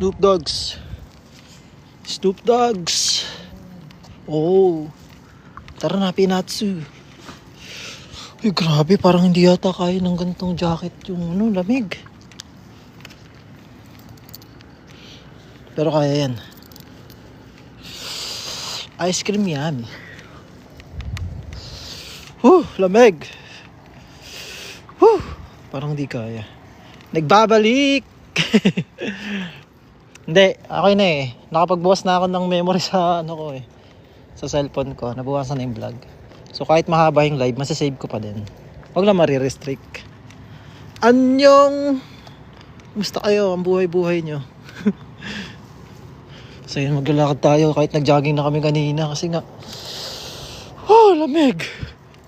Snoop Dogs. Snoop Dogs. Oh. Tara na, Pinatsu. Uy, grabe. Parang hindi yata kaya ng gantong jacket yung lamig. Pero kaya yan. Ice cream yan. Lamig. Parang di kaya. Nagbabalik. Hindi, okay na eh. Nakapagbukas na ako ng memory sa sa cellphone ko. Nabukasan na yung vlog. So kahit mahaba yung live, masasave ko pa din. Huwag lang marirestrict. Anyong! Kumusta kayo? Ang buhay-buhay nyo. So yun, maglalakad tayo. Kahit nag-jogging na kami kanina. Kasi nga, lamig.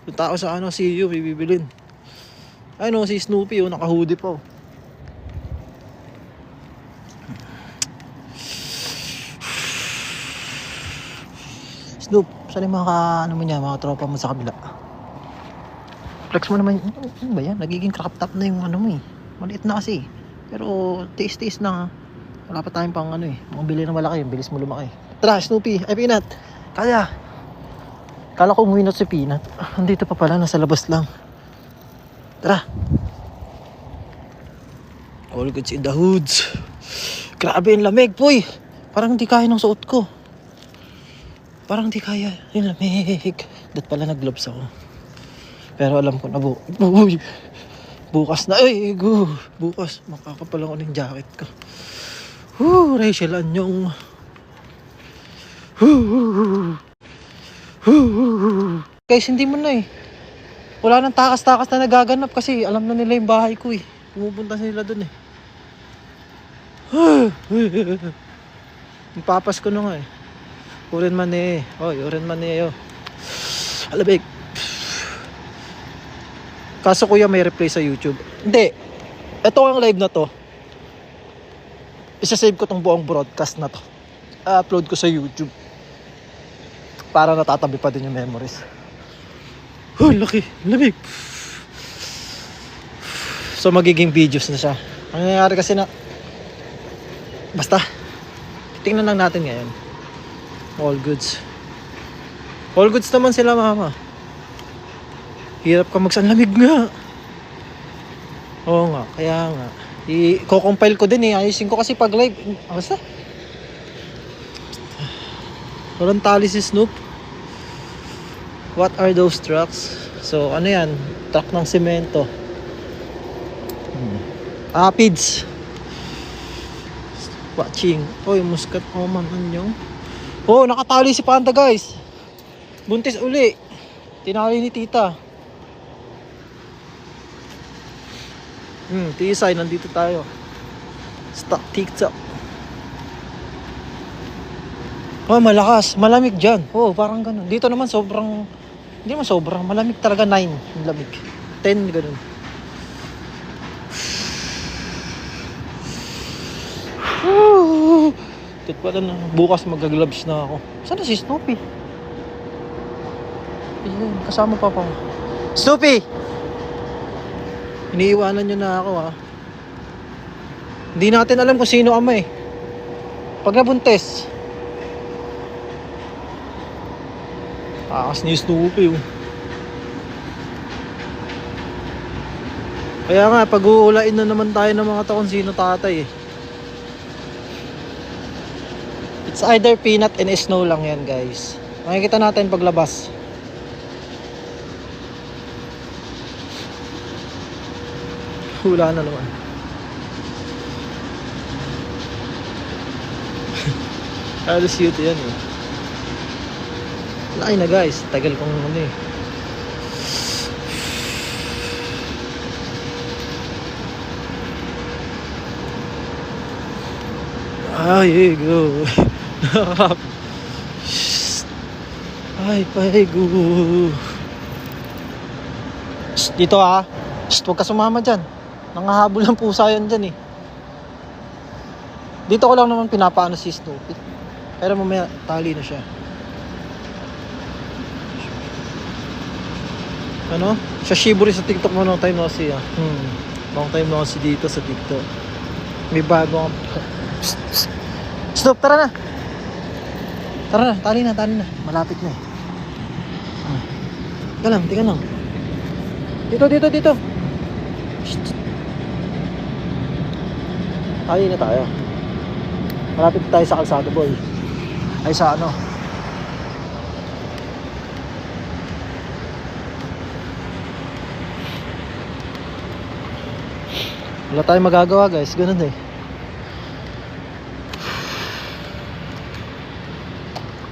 Punta ako sa CU, may bibilin. Si Snoopy, naka-hoodie pa. Snoop, saan yung mga tropa mo sa kabila? Flex mo naman, ano ba yan? Nagiging crop top na yung maliit na kasi. Pero tiis-tiis na. Wala pa tayong pang mabili na malaki, bilis mo lumaki. Tara, Snoopy, ay Peanut. Kaya. Kala ko umuwi na si Peanut. Andito pa pala, nasa labas lang. Tara. All goods in the hoods. Grabe yung lamig, boy. Parang hindi kaya ng suot ko. Parang hindi kaya yung lamig. Dat pala nag-gloves ako. Pero alam ko na bukas na. Bukas. Makakapal ako ng jacket ko. Rachel Anyong. Guys, hindi mo na wala nang takas-takas na nagaganap kasi alam na nila yung bahay ko Pumupunta sila dun Magpapas ko na nga Uren man uren man Alabig. Kaso kuya may replay sa YouTube. Hindi. Ito ang live na to. Isa-save ko tong buong broadcast na to. Upload ko sa YouTube. Para natatabi pa din yung memories. Laki. Lamig. So magiging videos na siya. Ang nangyayari kasi basta tingnan lang natin ngayon. All goods. All goods naman sila, mama. Hirap ka lamig nga. Oo nga, kaya nga. I-compile ko din ayusin ko kasi pag live. Basta. Walang tali si Snoop. What are those trucks? So, yan? Truck ng semento. Apids. Watching. Muskat. Man, anyong. Nakatali si Panda, guys. Buntis uli. Tinali ni tita. Tisay, nandito tayo. Stock TikTok. Malakas. Malamig dyan. Parang ganun. Dito naman hindi naman sobrang. Malamig talaga 9. Yung lamig. 10, ganun. Tit pala na. Bukas mag-gloves na ako. Saan na si Snoopy? Kasama pa pa. Snoopy! Iniiwanan nyo na ako Hindi natin alam kung sino ama Pag nabuntes. Akas ni Snoopy Kaya nga pag-uulain na naman tayo ng mga kung sino tatay It's either Peanut and Snow lang yan, guys. Makikita natin paglabas. Hula na naman. Halos cute yan Laki na, guys. Tagal kong go. Ay, paigo. Dito huwag ka sumama dyan. Nangahabol ng pusa yan dyan Dito ko lang naman pinapaano si Snoopy. Pero mamaya tali na siya. Siya Shiburi sa TikTok mo long time no see Long time no see dito sa TikTok. May bago Snoop, tara na. Tara na, tali na. Malapit na eh. Tika lang. Dito. Tali na tayo. Malapit tayo sa kalsado, boy. Ay, sa ano. Wala tayong magagawa, guys. Ganun eh.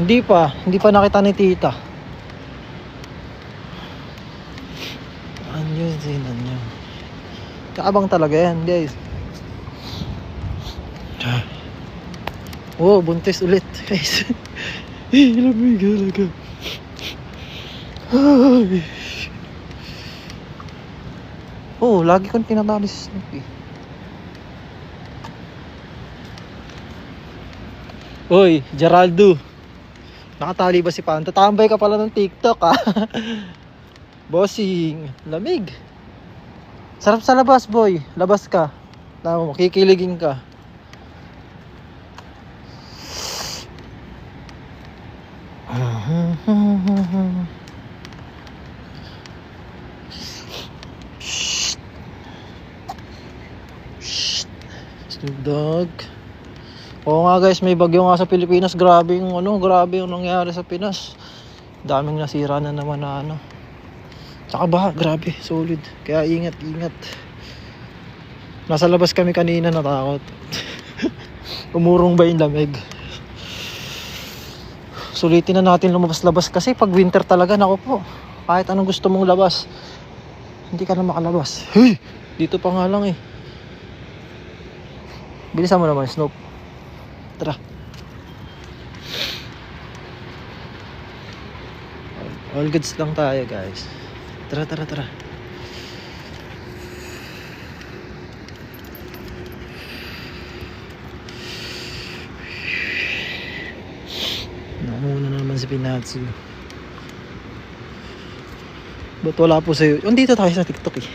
Hindi pa nakita ni tita. Anyo. Kaabang talaga yan, guys. Oh, buntis ulit, guys. Lamig talaga. Oh, lagi kong tinatali si Snoopy. Oy, Geraldo. Nakatali ba si Panta? Tambay ka pala ng TikTok, ah. Bossing, lamig. Sarap sa labas, boy. Labas ka. Tama mo, kikiligin ka. Snoop Dogg. Oo nga, guys, may bagyo nga sa Pilipinas. Grabe yung nangyari sa Pinas. Daming nasira na naman na ano. Tsaka baha, grabe, solid. Kaya ingat. Nasa labas kami kanina, natakot. Umurong ba yung lamig? Sulitin na natin lumabas-labas kasi pag winter talaga, nako po. Kahit anong gusto mong labas, hindi ka na makalabas. Hey! Dito pa nga lang eh. Bilisan mo naman, Snoop. Tara. All goods lang tayo, guys. Tara. Nakamuna na naman si Pinatsu. Ba't wala po sa'yo? Andito tayo sa TikTok eh.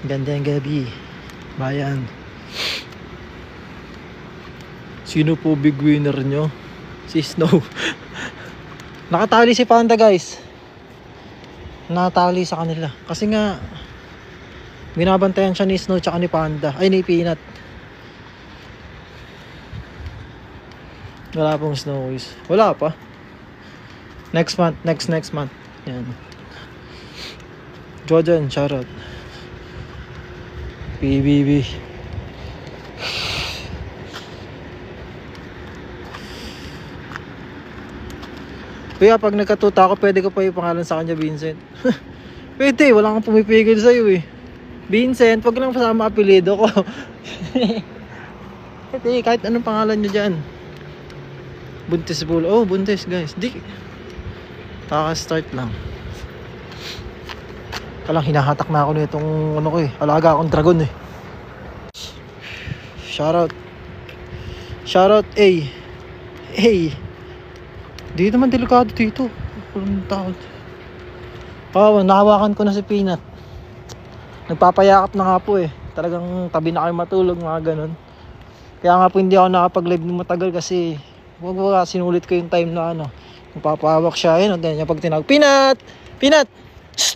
Gandang gabi, bayan. Sino po big winner nyo? Si Snow. Nakatali si Panda, guys. Nakatali sa kanila. Kasi nga binabantayan siya ni Snow tsaka ni Panda. Ay, ni Peanut. Wala pong Snow, guys. Wala pa. Next month. Yan. Jordan, shoutout. PBB. Kaya pag nagkatuta ako, pwede ko pa yung pangalan sa kanya, Vincent. Pwede, wala kang pumipigil sa'yo eh. Vincent, wag lang pasama apelido ko. Pwede, kahit anong pangalan nyo dyan. Buntis bull. Oh, buntis, guys. Di. Kaka-start lang. Kalang hinahatak na ako nitong ano ko eh. Alaga akong dragon eh. Shoutout A. Di naman delikado dito. Walang takot. Oh, nahawakan ko na si Peanut. Nagpapayakap na nga po eh. Talagang tabi na kayo matulog, mga ganun. Kaya nga po hindi ako nakapag-live ng matagal kasi sinulit ko yung time na ano. Nagpapahawak siya yun. Pag tinawag, Peanut! Shh!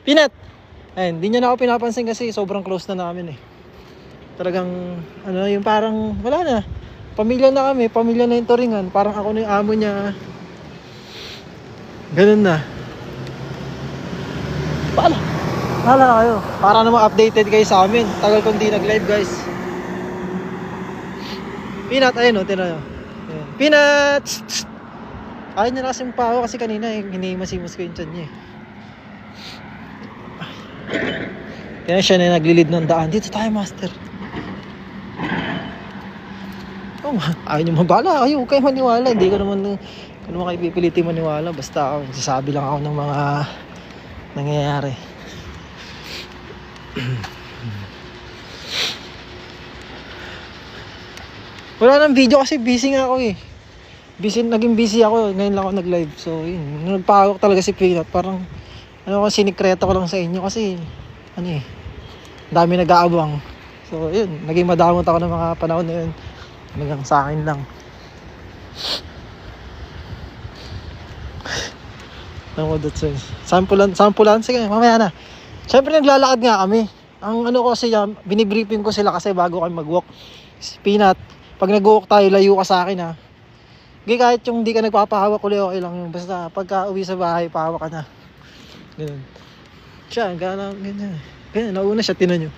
Peanut! Ayun, hindi niya na ako pinapansin kasi sobrang close na namin eh. Talagang, ano, yung parang, wala na. Pamilya na kami, pamilya na yung turingan. Parang ako na yung amo niya. Ganun na. Paala na kayo. Para naman updated kayo sa amin. Tagal kong di nag-live, guys. Peanut, ayun o, tira nyo. Peanut! Ayaw niya na kasing paho kasi kanina hinihimas-himas ko yung tiyan niya eh. Kaya siya na naglilid ng daan. Dito tayo, master. Oh, ayaw niyo mabala. Ayaw kayo maniwala. Hindi ko naman kayo pipilitin maniwala. Basta ako, sasabi lang ako ng mga nangyayari. Wala nang video kasi busy nga ako eh. Naging busy ako. Ngayon lang ako nag-live. So, yun. Nagpahawak talaga si Peanut. Parang, sinikreto ko lang sa inyo kasi, dami nag-aabang So yun, naging madamot ako ng mga panahon na yun. Hanggang sa akin lang. Ako, that's it. Sampulan, sige, mamaya na. Siyempre naglalakad nga kami. Ang ano ko kasi, binibriefing ko sila kasi bago kami mag-walk. Peanut, pag nag-walk tayo, layo ka sa akin ha. Okay, kahit yung di ka nagpapahawak ulit, okay lang yun. Basta pagka uwi sa bahay, pahawak ka na. Ganun. Siya, ganyan. Ganyan, nauna siya, tinan nyo.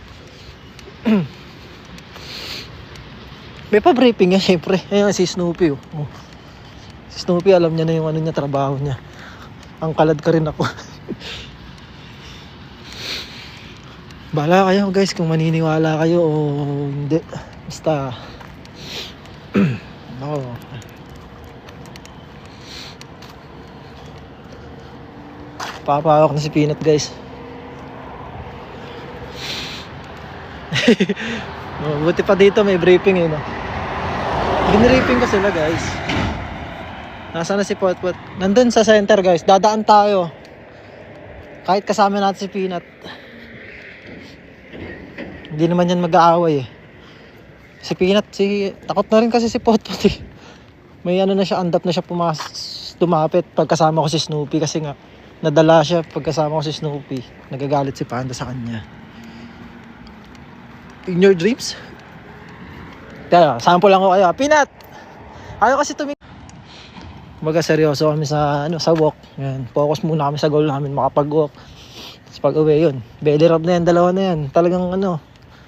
May pa-briefing nga, syempre. Ayan, si Snoopy. Oh. Si Snoopy, alam niya na yung ano niya, trabaho niya. Ang kalad ka rin ako. Bahala kayo guys kung maniniwala kayo o hindi. Basta ako. Papahawak na si Peanut guys. Buti pa dito may briefing eh no. Binriefing ko sila guys. Nasaan na si Potpot? Nandun sa center guys. Dadaan tayo. Kahit kasama natin si Peanut. Hindi naman yan mag-aaway eh. Si Peanut, takot na rin kasi si Potpot eh. May ano na siya, andap na siya tumapit pagkasama ko si Snoopy kasi nga nadala siya pagkasama ko si Snoopy. Nagagalit si Panda sa kanya. In your dreams? Kaya, sample lang ko kayo. Peanut! Ayaw kasi Baga seryoso kami sa walk. Yan, focus muna kami sa goal namin, makapag-walk. Tapos pag uwi yun, belly rub na yan, dalawa na yan. Talagang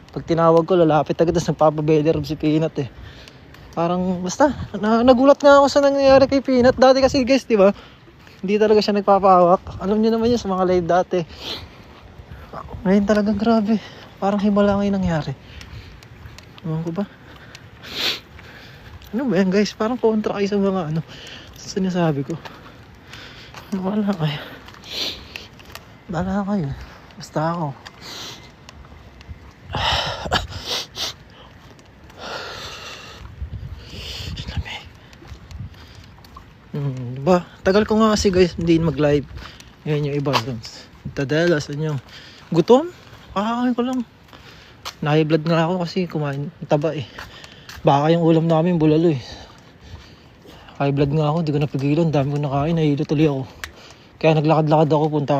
pag tinawag ko, lalapit agad, tapos nagpapa-belly rub si Peanut eh. Parang basta, nagulat nga ako sa nangyayari kay Peanut. Dati kasi guys, di ba? Hindi talaga siya nagpapahawak. Alam niyo naman yun sa mga live dati. Ngayon talagang grabe. Parang himala ngayon nangyari. Ewan ko ba? Ano ba yan guys? Parang kontra kayo sa mga sinasabi ko. Wala kayo. Bala kayo. Basta ako. Diba? Tagal ko nga kasi guys hindi mag-live. Ngayon yung iba. Tadalas nyo. Gutom? Kakakain ko lang. Na-high blood nga ako kasi kumain. Taba eh. Baka yung ulam namin bulalo eh. High blood nga ako. Di ko napigilan. Dami ko nakain. Nahilo tuloy ako. Kaya naglakad-lakad ako. Punta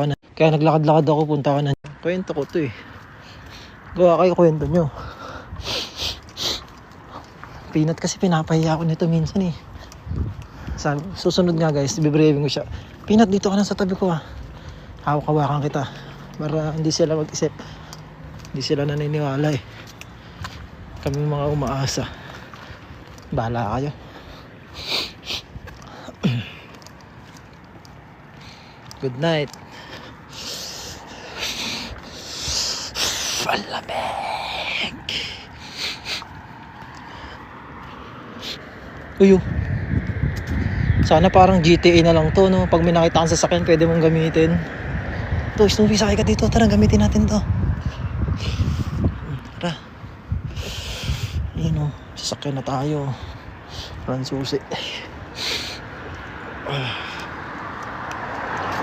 ka na. Kwento ko to eh. Gawa kayo kwento nyo. Peanut kasi pinapahiya ko nito minsan eh. Susunod nga guys, bibriefing ko siya. Peanut, dito ka na sa tabi ko ha. Hawak-hawakan kita. Para hindi sila mag-isip. Hindi sila naniniwala eh. Kami mga umaasa. Bahala kayo. Good night. Palamig. Uyo. Sana parang GTA na lang to, no? Pag may nakita kang sasakyan, pwede mong gamitin. To, Snoopy, sakay ka dito. Tara, gamitin natin to. Tara. Ayan, sasakyan na tayo. Fransusi.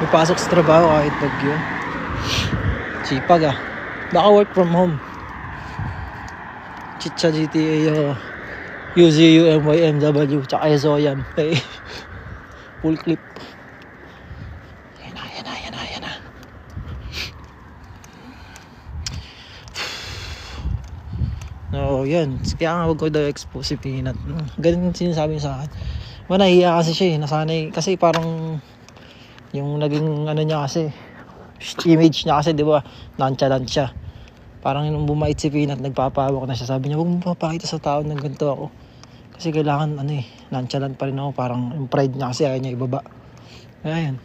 May pasok sa trabaho kahit bagyo. Sipag Baka work from home. Chicha GTA, UZU, MYMW, tsaka Zoyam. Hey. Full clip. Yan na. No, yan. Kaya nga wag ko daw expose si Peanut. Ganun sinasabi sa akin. Nahiya kasi siya eh. Nasanay. Kasi parang yung naging niya kasi image niya kasi, di ba? Nonchalant siya. Parang nung bumait si Peanut, nagpapahawak na siya. Sabi niya, huwag mo papakita sa tao na ganito ako. Kasi kailangan, nonchalant pa rin ako. Parang yung pride niya kasi ayaw niya ibaba. Kaya yan.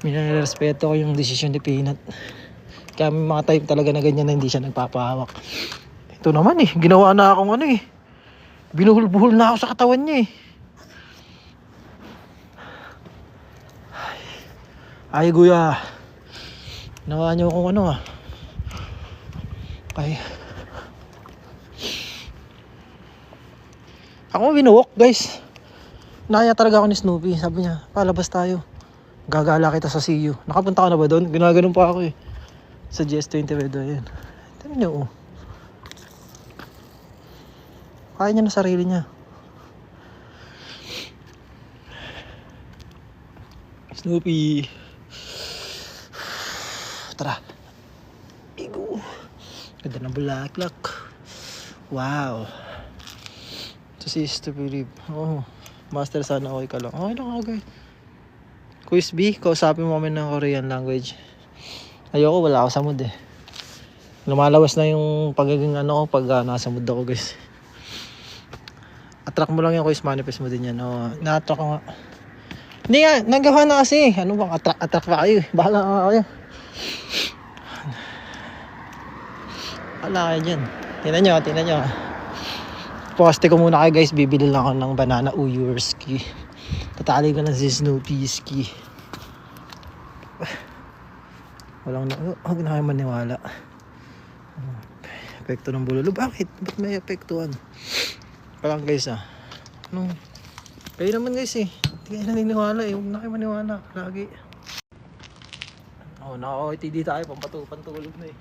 Minarespeto ko yung desisyon ni Peanut. Kaya may mga time talaga na ganyan na hindi siya nagpapahawak. Ito naman ginawa na akong binuhul-buhul na ako sa katawan niya Ay, guya. Nawa niyo kung Ay. Ako binuwalk guys. Naya talaga ako ni Snoopy. Sabi niya, palabas tayo. Gagala kita sa CU. Nakapunta ka na ba doon? Ginaganon pa ako Sa GS20 Red. Ayan. Tignan niyo Kaya niya na sarili niya. Snoopy. Tara. Igo. Ganda ng bulaklak. Wow. Ito si Stupid. Oh. Master, sana okay ka lang. Okay lang ako guys. Quiz B, kausapin mo kami ng Korean language. Ayoko, wala ako sa mood eh. Lumalawas na yung pagiging ano ko pag nasa mood ako guys. Attract mo lang yung quiz, manifest mo din yan. Oh, na-attract ko nga. Hindi nga, nagawa na kasi. Ano bang attract pa kayo? Bahala nga kayo. Bahala kayo dyan. Tingnan nyo. Poste ko muna kayo guys. Bibili lang ako ng banana Uyorski. Tatali ko na si Snoopy ski. Walang na, huwag na kayo maniwala. Epekto ng bulalo. Bakit? Ba't may epektuhan? Parang guys Anong? Kayo naman guys eh. Hindi kayo naniniwala eh. Huwag na kayo maniwala. Lagi. Oh, naka-OTD tayo. Pantulog na eh.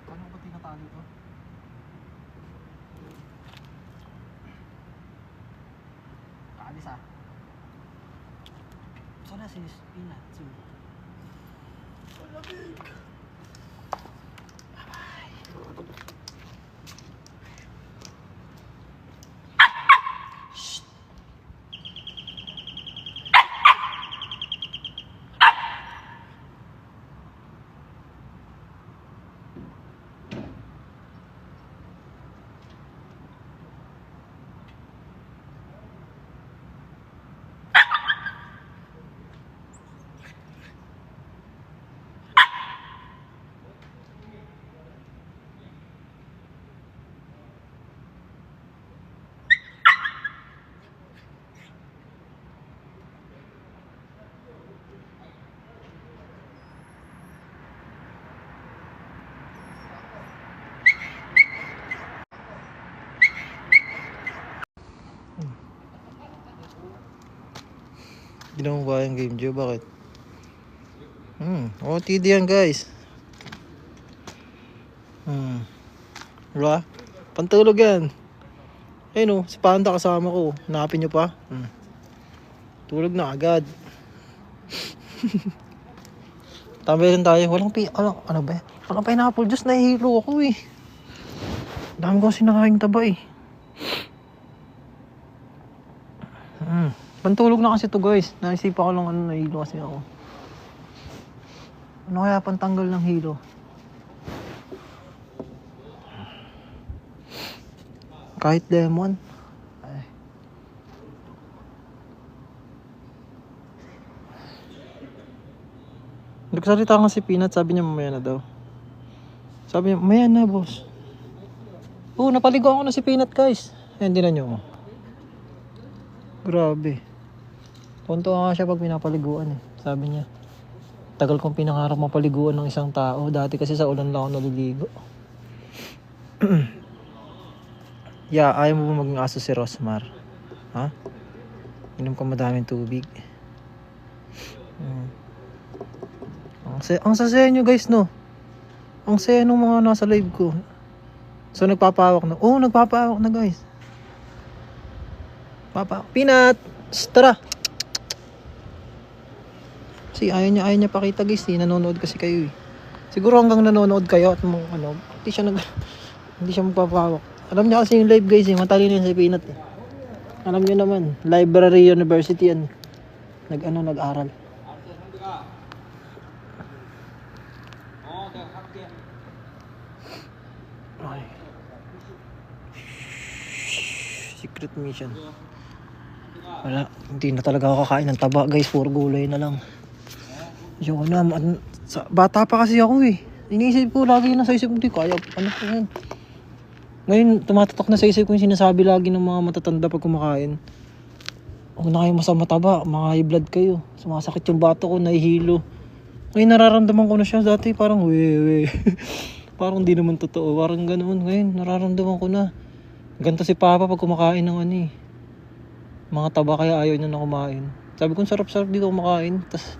Paano ba tinatalo ito? Kaalis Sana si Peanut too. Malamig! Ginawa ba yung game Joe? Bakit? OTD yan guys. Diba? Pantulog yan. Ayun si Panda kasama ko. Hanapin nyo pa. Tulog na agad. Tambayan tayo. Walang ano ba? Walang pineapple juice. Nahihilo ako eh. Dami ko sinakaing taba eh. Pantulog na kasi to guys. Naisipa ko lang nahilo kasi ako. Ano kaya pantanggal ng hilo? Kahit lemon. Ay. Nagsalita nga si Peanut, sabi niya mamaya na daw. Sabi niya, mamaya na boss. Napaligoan ko na si Peanut guys. Hindi na nyo. Grabe. Tonto nga siya pag pinapaliguan eh. Sabi niya, tagal kong pinangarap mapaliguan ng isang tao. Dati kasi sa ulan lang ako naliligo. Yeah, ayaw mo ba maging aso si Rosmar? Ha? Inom ka madaming tubig. Ang sasaya nyo guys no. Ang saya nung mga nasa live ko. So nagpapawak na. Nagpapawak na guys. Peanut! Tara! Kasi ayaw niya pakita guys eh. Nanonood kasi kayo eh. Siguro hanggang nanonood kayo at hindi siya magpapawak. Alam niya kasi yung live guys eh. Matalino yan si Peanut eh. Alam niyo naman. Library University yan. Nag-aral. Ay. Secret mission. Wala. Hindi na talaga ako kakain ng taba guys. Puro gulay na lang. Yung bata pa kasi ako eh. Iniisip ko lagi na sa isip ko. Kaya ano ko yan. Ngayon tumatatak na sa isip ko yung sinasabi lagi ng mga matatanda pag kumakain. Huwag na kayo mataba. Mga high blood kayo. Sumasakit yung bato ko. Nahihilo. Ngayon nararamdaman ko na siya. Dati parang parang di naman totoo. Parang ganoon. Ngayon nararamdaman ko na. Ganto si Papa pag kumakain ng mga taba kaya ayaw niya na kumain. Sabi ko, sarap-sarap dito kumakain. Tapos,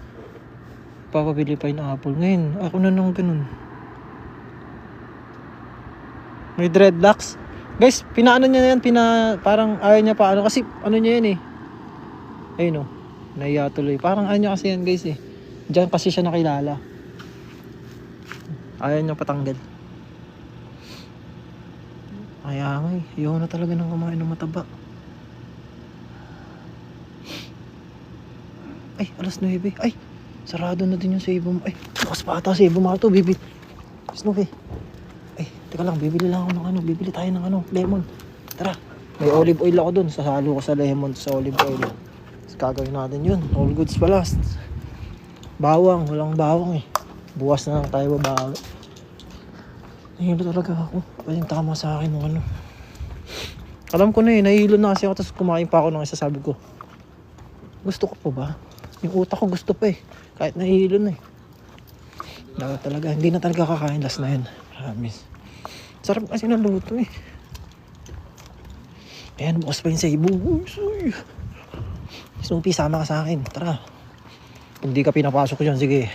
papabili pa yung apple. Ngayon, ako na nang ganun. May dreadlocks. Guys, pinaano niya yan, parang ayaw niya pa ano. Kasi, ano niya yan eh. Ayun o, naiya tuloy. Parang ano niya kasi yan guys eh. Diyan kasi siya nakilala. Ayaw niya patanggal. Kaya nga eh, ayaw na talaga ng kumain ng mataba. Ay, alas 9. Ay, sarado na din yung save mo. Ay, bukas pa ata save mo ito, bibili. Snoopy. Ay, teka lang, bibili lang ako ng ano. Bibili tayo ng ano, lemon. Tara, may olive oil ako dun. Sasalo ko sa lemon sa olive oil. Tapos gagawin natin yun. All goods pala. Bawang, walang bawang eh. Bukas na lang tayo babawi. Nahilo talaga ako. Walang tama sa akin ng ano. Alam ko na eh, nahilo na kasi ako. Tapos kumain pa ako ng isa, sabi ko, gusto ko pa ba? Yung utak ko gusto pa eh. Kahit nahihilo na eh. Dapat talaga, hindi na talaga kakain last na yun. Promise. Sarap kasi ng luto eh. Ayan, bukas pa yung saibo. Snoopy, sama ka sa akin. Tara. Kung di ka pinapasok dyan, sige.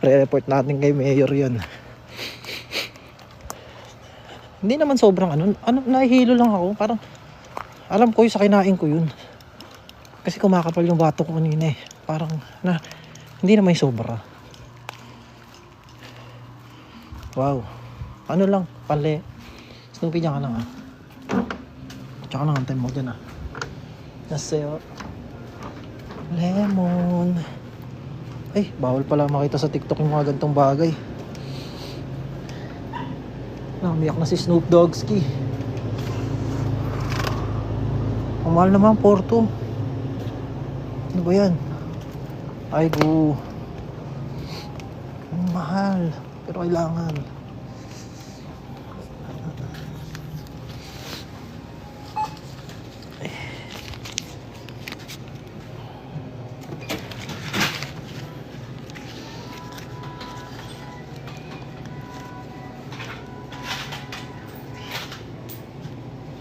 Re-report natin kay Mayor yun. Hindi naman sobrang ano, nahihilo lang ako. Parang, alam ko yung sa kinain ko yun. Kasi kumakapal yung bato ko kanina eh. Parang, hindi naman yung sobra. Wow. Ano lang, panle. Snoopy niya ka lang ah. Tsaka lang ang time mo dyan ah. Nasa'yo. Lemon. Ay, bawal pala makita sa TikTok yung mga gantong bagay. Umiyak na si Snoop Doggski. Ang mahal naman, Porto. Ano ba yan? Ay, go. Ang mahal. Pero kailangan.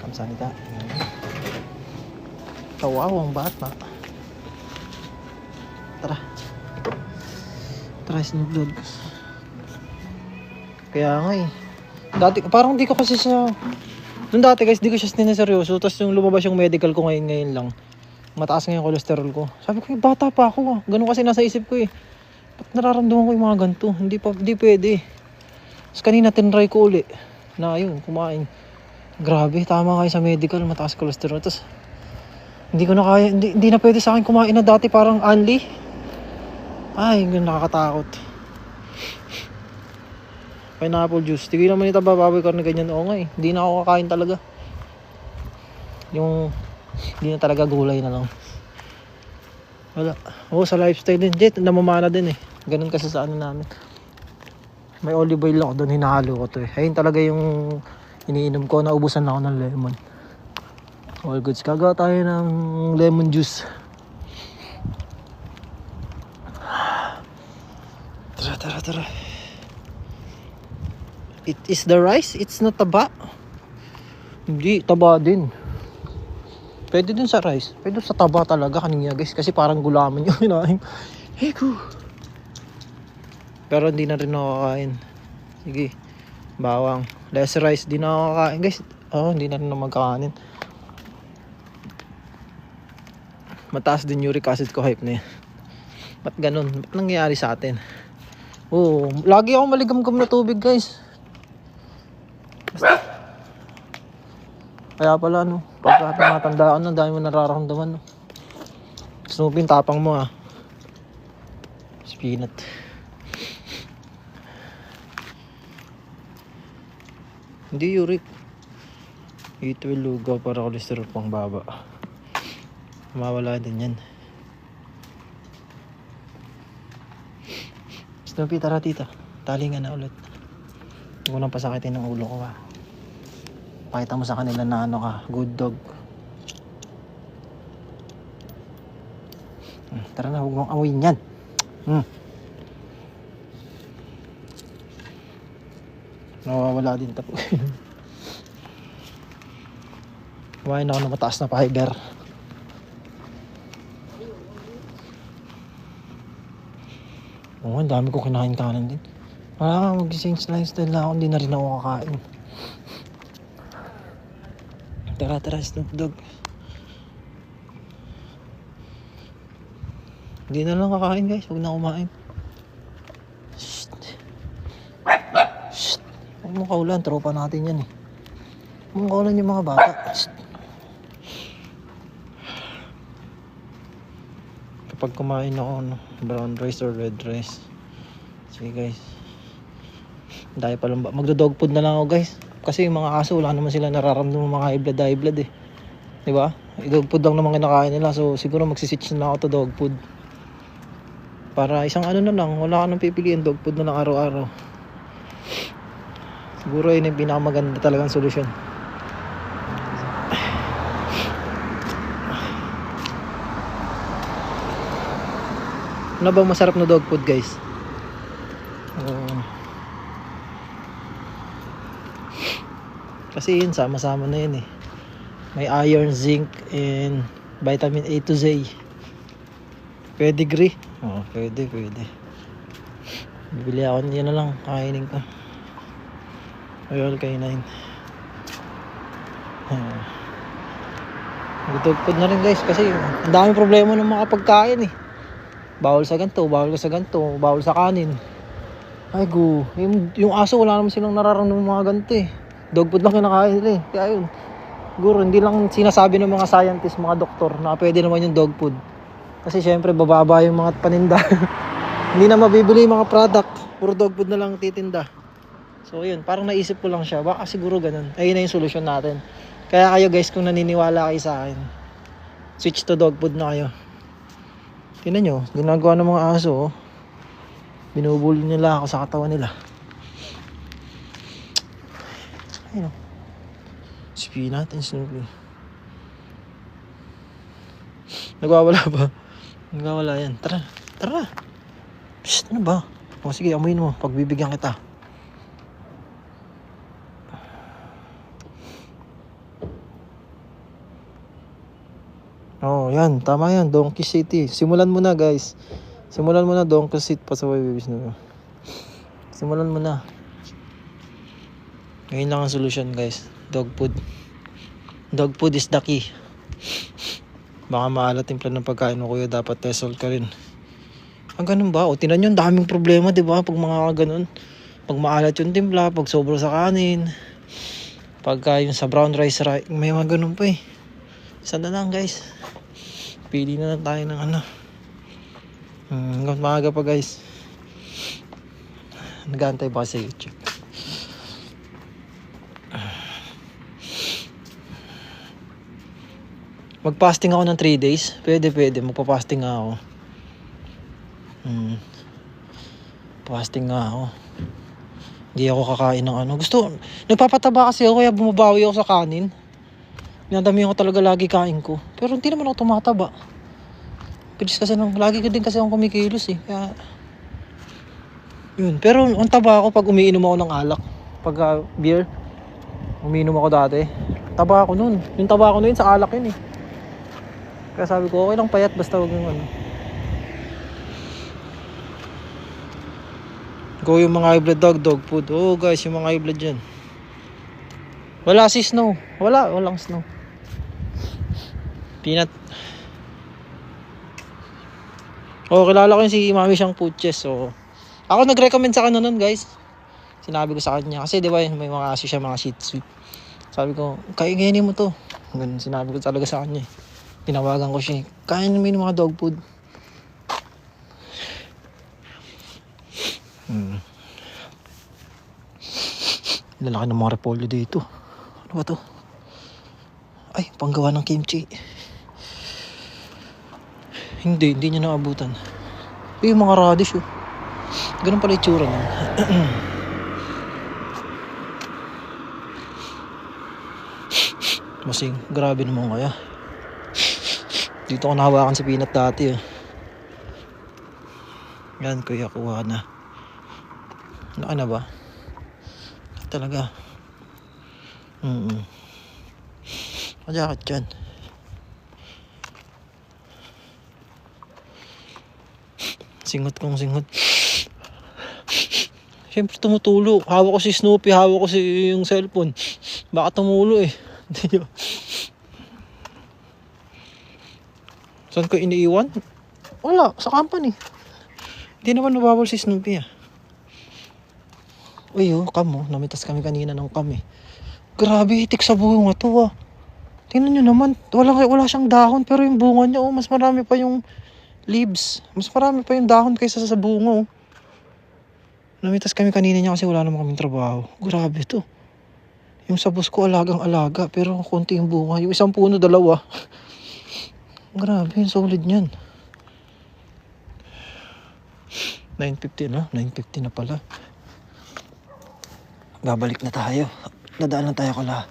Kamsanita. Kawaw ang bata. Tara. Tara, Snoop Dogg. Kaya nga eh. Dati, parang di ko kasi sa... Nung dati guys, di ko siya siniseryoso. Tapos yung lumabas yung medical ko ngayon lang. Mataas nga yung cholesterol ko. Sabi ko, bata pa ako ah. Ganun kasi nasa isip ko eh. Ba't nararamdaman ko yung mga ganito? Hindi pwede. Tapos kanina tinry ko uli. Na yun, kumain. Grabe, tama kayo sa medical. Mataas cholesterol. Tapos, hindi ko na kaya. Hindi na pwede sa akin kumain na dati parang unli. Ay, nakakatakot. Pineapple juice. Hindi ko naman ito bababoy ko na ganyan. Oo nga eh. Hindi na ako kakain talaga. Hindi na talaga gulay na lang. Wala. Oo, sa lifestyle din. Jet, namamana din eh. Ganun kasi sa ano namin. May olive oil ako doon. Hinahalo ko to eh. Ayun talaga yung iniinom ko. Naubusan na ako ng lemon. All goods. Kagawa tayo ng lemon juice. Tara. It is the rice? It's not taba? Hindi, taba din. Pwede din sa rice. Pwede sa taba talaga kanina guys. Kasi parang gulaman yung hinahin. Heku. Pero hindi na rin nakakain. Sige. Bawang. Less rice. Di na nakakain guys. Hindi na rin na magkakanin. Mataas din uric acid ko, hype na yan. Ba't ganun? Ba't nangyayari sa atin? Lagi ako maligam-gam na tubig guys. Kaya pala pagka tumatandaan na, dahil mo nararamdaman Snoopy, tapang mo ah. Peanut. Hindi uric. Ito yung lugaw para cholesterol pang baba. Mawala din yan. Snoopy, tara tita. Talingan na ulit. Huwag mo nang pasakitin ng ulo ko ha. Pakita mo sa kanila na ano ka, good dog. Tara na, huwag mong amuin yan. Nawawala din tapo. Kumain ako ng mataas na fiber. Oo, ang dami ko kinain kanin din. Wala nga, mag-change lifestyle na ako, hindi na rin ako kakain. Tara, Snoop Dogg. Hindi na lang kakain guys, huwag na kumain. Shh. Shh. Huwag mong kaulan, tropa natin yan eh. Huwag mong kaulan yung mga bata. Shh. Kapag kumain ako, brown rice or red rice. Sige guys. Dahil pa lang ba, magdo-dog food na lang ako guys. Kasi yung mga aso, wala naman sila nararamdaman mga high blood eh. Diba? I-dog food lang naman kinakain nila. So siguro magsisitch na ako to dog food. Para isang ano na lang, wala ka nang pipiliin, dog food na lang araw-araw. Siguro yun yung pinakamaganda talagang solusyon. Ano bang masarap na dog food guys? Kasi yun, sama-sama na yun eh. May iron, zinc, and vitamin A to Z. Pedigree. Oo, pwede. Bibili ako, yun na lang, kainin ko. Royal K9. Mag-dog food na rin guys, kasi ang daming problema ng mga pagkain eh. Bawal sa ganito, bawal sa kanin. Ay go, yung aso wala naman silang nararamdaman mga ganito eh. Dog food lang kinakain nila eh. Kaya yun, siguro hindi lang sinasabi ng mga scientist, mga doktor na pwede naman yung dog food. Kasi syempre bababa yung mga paninda. Hindi na mabibili yung mga product, puro dog food na lang titinda. So yun, parang naisip ko lang siya, baka siguro ganun. Ayun na yung solusyon natin. Kaya kayo guys, kung naniniwala kayo sa akin, switch to dog food na kayo. Tingnan nyo, ginagawa ng mga aso oh. Binubuli nila ako sa katawan nila. Ayun oh. Spinat and Snoopy. Nagwawala ba? Nagwawala yan. Tara. Psst, ano ba? O sige, amuin mo. Pagbibigyan kita. Oh, yan. Tama yan. Donkey City. Simulan mo na guys. Simulan mo na Donkey City pa sa babies na. Simulan mo na. Ngayon lang ang solution guys. Dog food. Dog food is the key. Baka maalat yung plan ng pagkain mo kuya. Dapat tesol ka rin. Ang ganun ba? O tinan nyo, daming problema diba? Pag mga ganun. Pag maalat yung timpla. Pag sobra sa kanin. Pagka yung sa brown rice. May mga ganun pa eh. Isa na lang guys. Pili na lang tayo ng ano. Hanggang maaga pa guys. Nag-aantay ba sa YouTube? Mag-fasting ako ng 3 days. Pwede. Magpa-fasting nga ako. Fasting nga ako. Hindi ako kakain ng ano. Nagpapataba kasi ako kaya bumabawi ako sa kanin. Dinadami ko talaga lagi kain ko. Pero hindi naman ako tumataba. Pilis kasi lagi ko din kasi akong kumikilos eh. Kaya, yun. Pero ang taba ako pag umiinom ako ng alak. Pag beer, umiinom ako dati. Taba ako nun. Yung taba ako nun sa alak yun eh. Kaya sabi ko, okay lang payat basta wag yung ano. Go yung mga high blood dog food. Oh guys, yung mga high blood dyan. Wala si Snow. Walang Snow. Peanut. Oh, kilala ko yung si Mami siyang Puches. So, ako nag-recommend sa kanya nun guys. Sinabi ko sa kanya. Kasi di ba may mga aso siya, mga shih tzu. Sabi ko, kainin mo to. Ganun, sinabi ko talaga sa kanya. Tinawagan ko siya. Kain namin yung mga dog food. Lalaki ng mga repolyo dito. Ano ba to? Ay, panggawa ng kimchi. Hindi niya naabutan. Yung mga radish oh. Ganun pala itsura nun. Masing, grabe naman kaya. Dito ko nahawakan si Peanut dati eh. Yan, kuya, kuha na. Laki na ba? Talaga. Majakit dyan. Singot. Siyempre tumutulo. Hawak ko si Snoopy, hawak ko si yung cellphone. Baka tumulo eh. Saan ko iniiwan? Wala, sa company. Hindi naman nabawal si Snoopy ah. Uy oh, kamo. Namitas kami kanina ng kami. Grabe, itik sa bunga to ah. Tingnan nyo naman, wala siyang dahon pero yung bunga niya oh, mas marami pa yung leaves. Mas marami pa yung dahon kaysa sa bunga oh. Namitas kami kanina niya kasi wala naman kaming trabaho. Grabe to. Yung sa bus ko alagang-alaga pero konti yung bunga. Yung isang puno, dalawa. Grabe, yung solid niyan. 9:50 na? 9:50 na pala. Babalik na tayo. Nadaan lang tayo kala.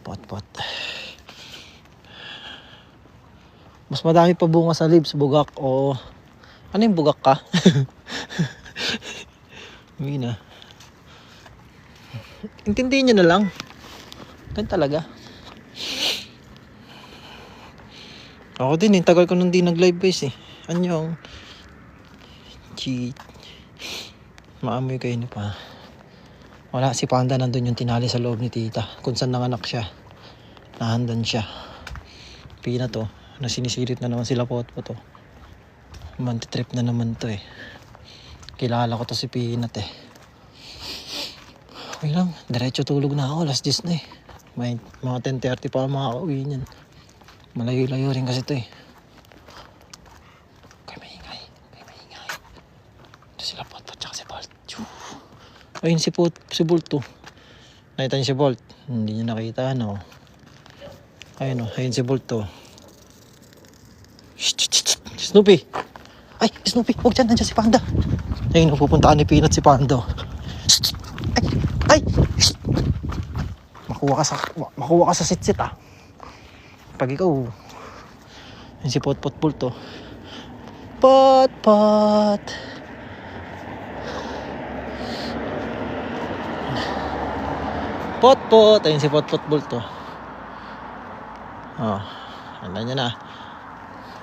Pot. Mas madami pa bunga sa leaves, bugak o... Ano yung bugak ka? Hindi na. Intindihin nyo na lang. Ganun talaga. Ako din tagal ko nung di nag-live guys eh. Anyong. Cheat. Maamoy kayo na pa. Wala, si Panda nandun yung tinali sa loob ni tita. Kung saan nanganak siya. Nahandan siya. Pina to. Na sinisirit na naman sila pot-pot oh. Mantitrip na naman to eh. Kilala ko to si Pinat eh. Okay lang, diretso tulog na ako. Last 10 na eh. May mga 10:30 pa ako makakauwi niyan. Malayo-layo rin kasi to eh. Kaya maingay. Ito sila pot-pot tsaka si Bolt. Ayun si Bolt to. Nakita niyo si Bolt? Hindi niya nakita ano. Ayun o, ayun si Bolt to. Snoopy! Ay, Snoopy! Huwag dyan, nandiyan si Panda. Ayun, pupuntaan ni Peanut si Panda. Ay! Makuha ka sa sit-sit ah. Pag ikaw, yun si Pot to. Pot. Ayun si Pot to. Oh, andan niya na.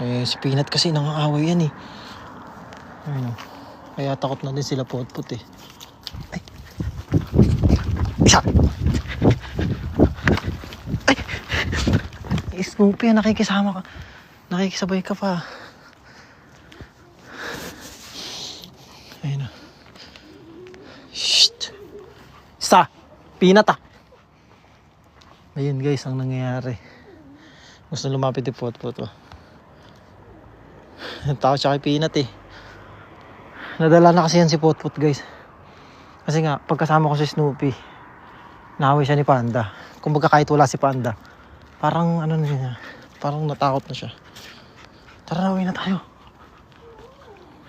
Eh, si Peanut kasi nangaaway yan eh. Ayun. Kaya takot na din sila Pot eh. Ay. Isa. Ay. Snoopy, nakikisama ka. Nakikisabay ka pa. Ayun na. Shhh. Isa. Peanut ah. Ayun guys, ang nangyayari. Gusto lumapit yung Pot oh. Takot siya kay Peanut eh. Nadala na kasi yan si Pot guys. Kasi nga, pagkasama ko si Snoopy, nahawi siya ni Panda. Kumbaga kahit wala si Panda, parang ano na siya, parang natakot na siya. Tara, nawin na tayo.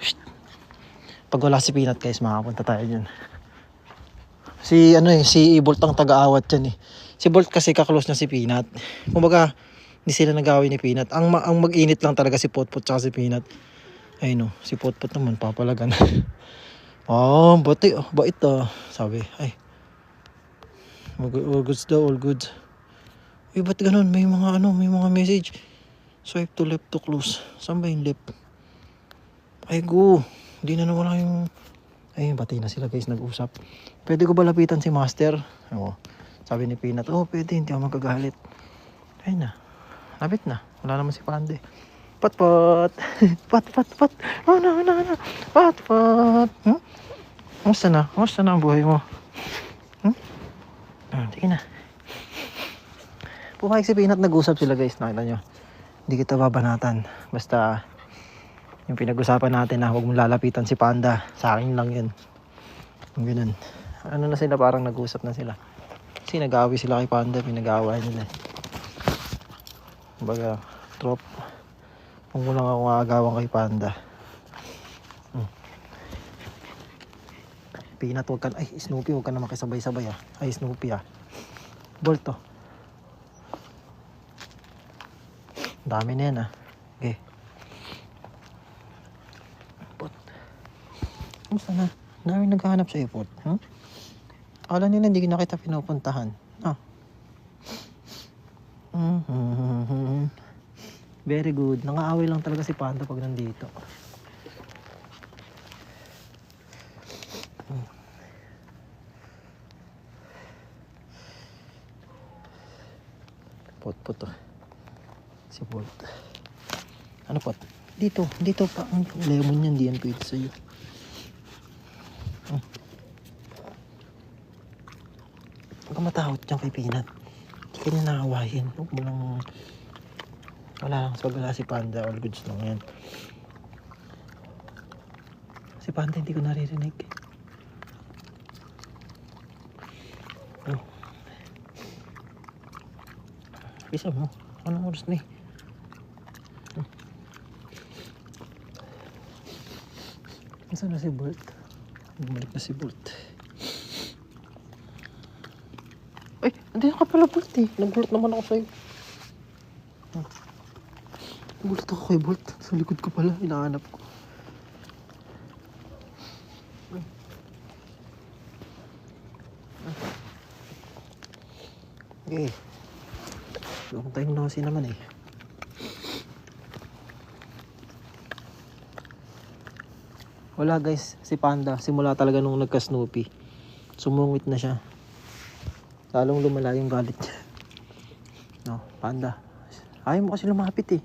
Shhh. Pag wala si Peanut guys, makapunta tayo dyan. Si Bolt ang taga-awat yan eh. Si Bolt kasi kaklose na si Peanut. Kumbaga, hindi sila nag-away ni Peanut. Ang mag-init lang talaga si Pot tsaka si Peanut. Ay no, si Pot naman papalagan. Oh, bait sabi. Ay. All goods daw, all goods. Uy, ba't ganun? May mga message. Swipe to left to close. Saan ba yung left? Ay go. Hindi na nawala yung... Ay, bati na sila guys, nag-usap. Pwede ko ba lapitan si Master? Oo. Sabi ni Peanut, pwede, hindi ako magkagalit. Ay na. Lapit na. Wala naman si Pande. Pot. Pot. Oh, no. Pot. Kamusta na ang buhay mo? Sige na. Pumayag si Peanut, nag-usap sila guys. Nakita nyo. Hindi kita babanatan. Basta yung pinag-usapan natin na huwag mong lalapitan si Panda. Sa akin lang yun. Yung ganun. Ano na sila, parang nag-usap na sila. Kasi nag-away sila kay Panda. Pinag-away nila. Kumbaga, trop. Kung mo lang ako agawang kay Panda. Peanut, huwag ka. Ay, Snoopy, huwag ka na makisabay-sabay ah. Ay, Snoopy ah. Bolt to. Dami na yan ah. Okay. Pot. Kamusta na? Dami naghahanap sa'yo, Pot. Akala nila hindi na kita pinupuntahan. Very good. Nangaaway lang talaga si Panda pag nandito. Pot to. Si Bolt. Ano pot? Dito pa. Ang lemon yan, di yan pwede sa'yo. Huwag ka matakot dyan kay Peanut. Hindi ka niya nakawahin. Huwag mo lang... Wala lang. Wala si Panda. All goods lang yan. Si Panda hindi ko naririnig. Bisa mo. Anong oras na eh? Saan na si Bolt? Bumalik na si Bolt. Ay, hindi ka pala Bolt eh. Nag-Bolt naman ako sa'yo. Bolt ako kay Bolt. Sa likod ko pala. Hinahanap ko. Okay. Long time no see naman eh. Wala guys, si Panda simula talaga nung nagka-Snoopy sumungit na siya. Lalong lumala yung galit niya. No, Panda, ayaw mo kasi lumapit eh.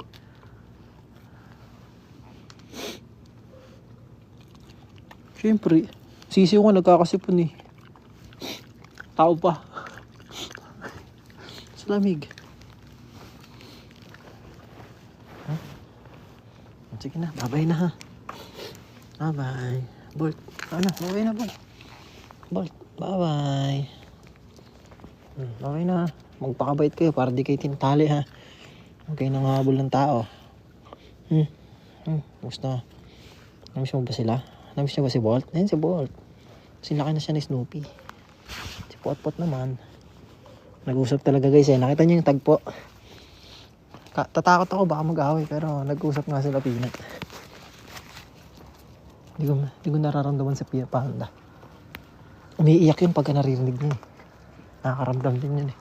Siyempre, sisiw ko nagkakasipon eh. Tao pa. Sa lamig. Sige na, babay na ha. Bye-bye. Bolt, ano? Babay na, Bolt. Bolt, bye-bye. Babay na ha. Magpakabait kayo para di kayo tinatali ha. Huwag kayo nanghabol ng tao. Gusto. Namiss mo ba sila? Namiss niyo ba si Bolt? Ayun si Bolt. Sinlaki na siya ni Snoopy. Si Potpot naman. Nag-usap talaga guys eh. Nakita niyo yung tagpo. Tatakot ako baka mag-away pero nag-usap nga sila Peanut. Hindi ko nararamdaman sa Panda. Umiiyak yun pagka naririnig niya eh. Nakakaramdam din yun eh.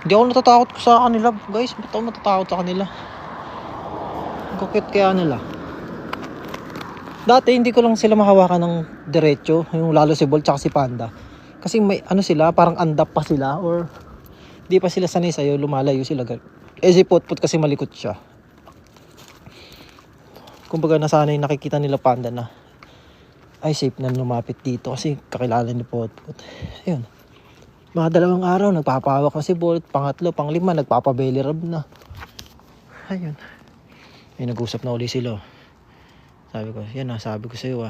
Hindi ako natatakot sa kanila guys. Ba't ako natatakot sa kanila? Ang kukit kaya nila. Dati hindi ko lang sila mahawakan ng diretso, yung lalo si Bolt tsaka si Panda. Kasi may ano sila, parang andap pa sila or di pa sila sanay sa'yo, lumalayo sila. Eh si Potpot kasi malikot siya. Kumbaga nasanay nakikita nila Panda na ay safe na lumapit dito kasi kakilala ni Potpot. Ayun. Mga 2 araw nagpapahawak na si Bolt, pangatlo, panglima nagpapabelly rub na. Ayun. Ay nag-usap na uli sila. Sabi ko, yan sabi ko sa'yo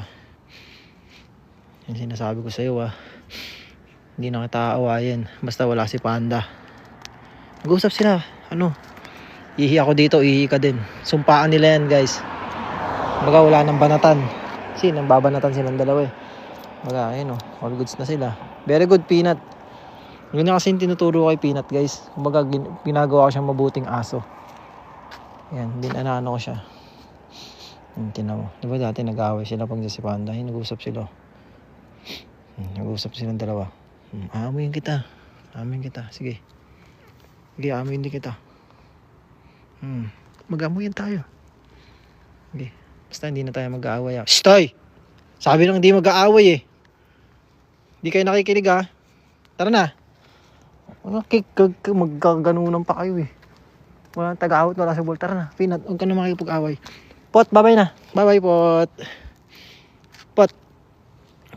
Yan sinasabi ko sa'yo Hindi na kita aawayin. Basta wala si Panda. Nag-usap sila. Ihi ako dito, ihi ka din. Sumpaan nila yan guys. Baga wala nang banatan. Kasi nang babanatan silang dalawa eh. Baga ayun all goods na sila. Very good Peanut. Ganyan kasi yung tinuturo kay Peanut guys. Baga ginagawa ko siyang mabuting aso. Yan, dinanano ko siya. Tingnan mo. Diba dati nag-aaway sila pag si Panda? Nag-usap sila. Nag-usap silang dalawa. Aamuyin kita. Sige. Sige, aamuyin din kita. Mag-aamuyin tayo. Sige. Basta hindi na tayo mag-aaway. Shtoy! Sabi lang hindi mag-aaway eh. Hindi kayo nakikinig ha. Tara na. Magkaganunan pa kayo eh. Wala taga-awat, wala sa Bolt. Tara na. Peanut, huwag ka na makikipag-away. Pot, babay na. Bye-bye, Pot. Pot.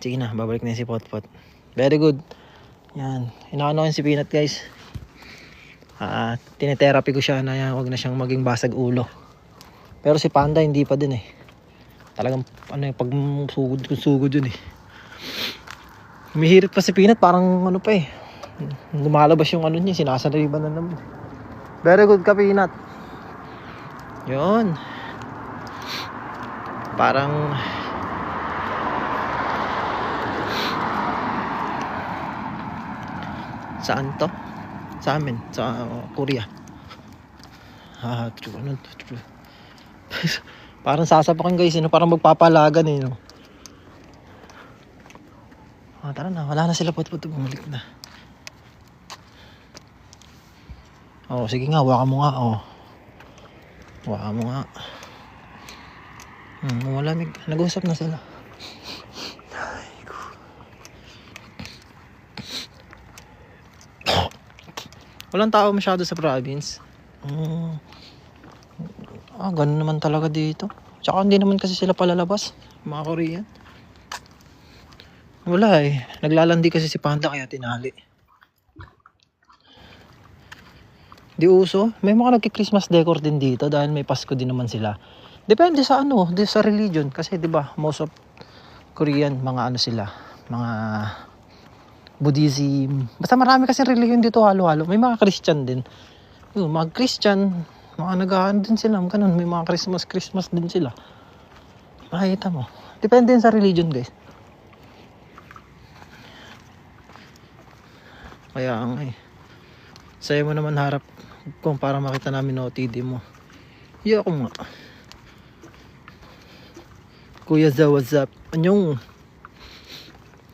Sige na, babalik na si Pot. Very good. Yan. Inaano ko si Peanut, guys. Tinetherapy ko siya na yan. Huwag na siyang maging basag ulo. Pero si Panda, hindi pa din eh. Talagang, pag sugod yun eh. Humihirit pa si Peanut, parang pa eh. Lumalabas yung niya, sinasaliban na naman. Very good ka, Peanut. Yun. Parang saan to? Sa amin, sa Korea. Parang sasapakin guys, parang magpapalagan eh. Tara na, wala na sila Potpot, bumalik na. Sige nga, hawakan mo nga. Hawakan mo nga. Malamig. Nag-usap na sila. Ay, ko. Walang tao masyado sa province. Ganun naman talaga dito. Tsaka hindi naman kasi sila palalabas, mga Korean. Wala eh. Naglalandi kasi si Panda kaya tinali. Di uso. May mga nagki-Christmas decor din dito dahil may Pasko din naman sila. Depende sa sa religion. Kasi di ba most of Korean, mga sila. Mga Buddhism. Basta marami kasi religion dito halo-halo. May mga Christian din. Mga Christian, mga nagahan din sila. Ganun, may mga Christmas din sila. Makikita mo. Depende sa religion, guys. Kaya saya mo naman harap kung para makita namin OTD mo. Iyo ako nga. Kuya Za, what's up? Anyong?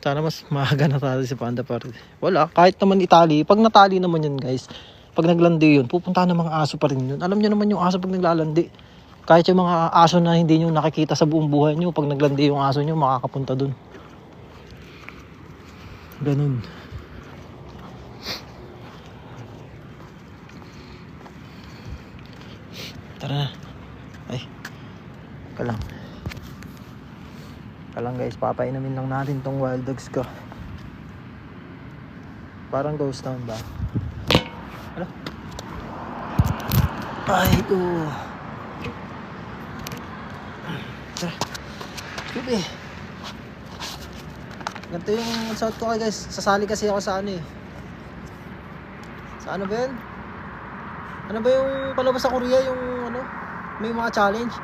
Sana mas maaga natali si Panda Party. Wala, kahit naman itali. Pag natali naman yun, guys. Pag naglandi yun, pupunta ng mga aso pa rin yun. Alam niyo naman yung aso pag naglalandi. Kahit yung mga aso na hindi nyo nakikita sa buong buhay nyo, pag naglandi yung aso nyo, makakapunta dun. Ganun. Tara na. Ay. Kalang guys, papainumin lang natin tong wild dogs ko. Parang ghost town ba? Ano? Ay ko. Tara. Sige. Ganito yung south ko guys. Sasali kasi ako sa Sa ba yun? Ano ba yung palabas sa Korea yung may mga challenge?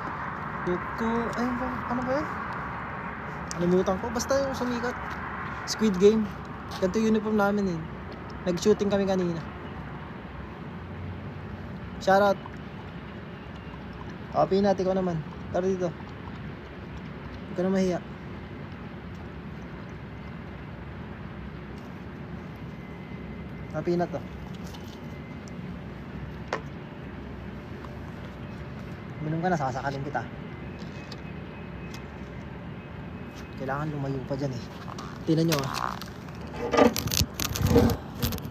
Ano ba yun? Nalimutan ko. Basta yung sumikat. Squid Game. Ganito yung uniform namin eh. Nag-shooting kami kanina. Shoutout. Peanut, ikaw naman. Tara dito. Huwag ka na mahiya. Peanut to. Minum ka na, sasakalin kita. Kailangan lumayo pa dyan eh. Tingnan nyo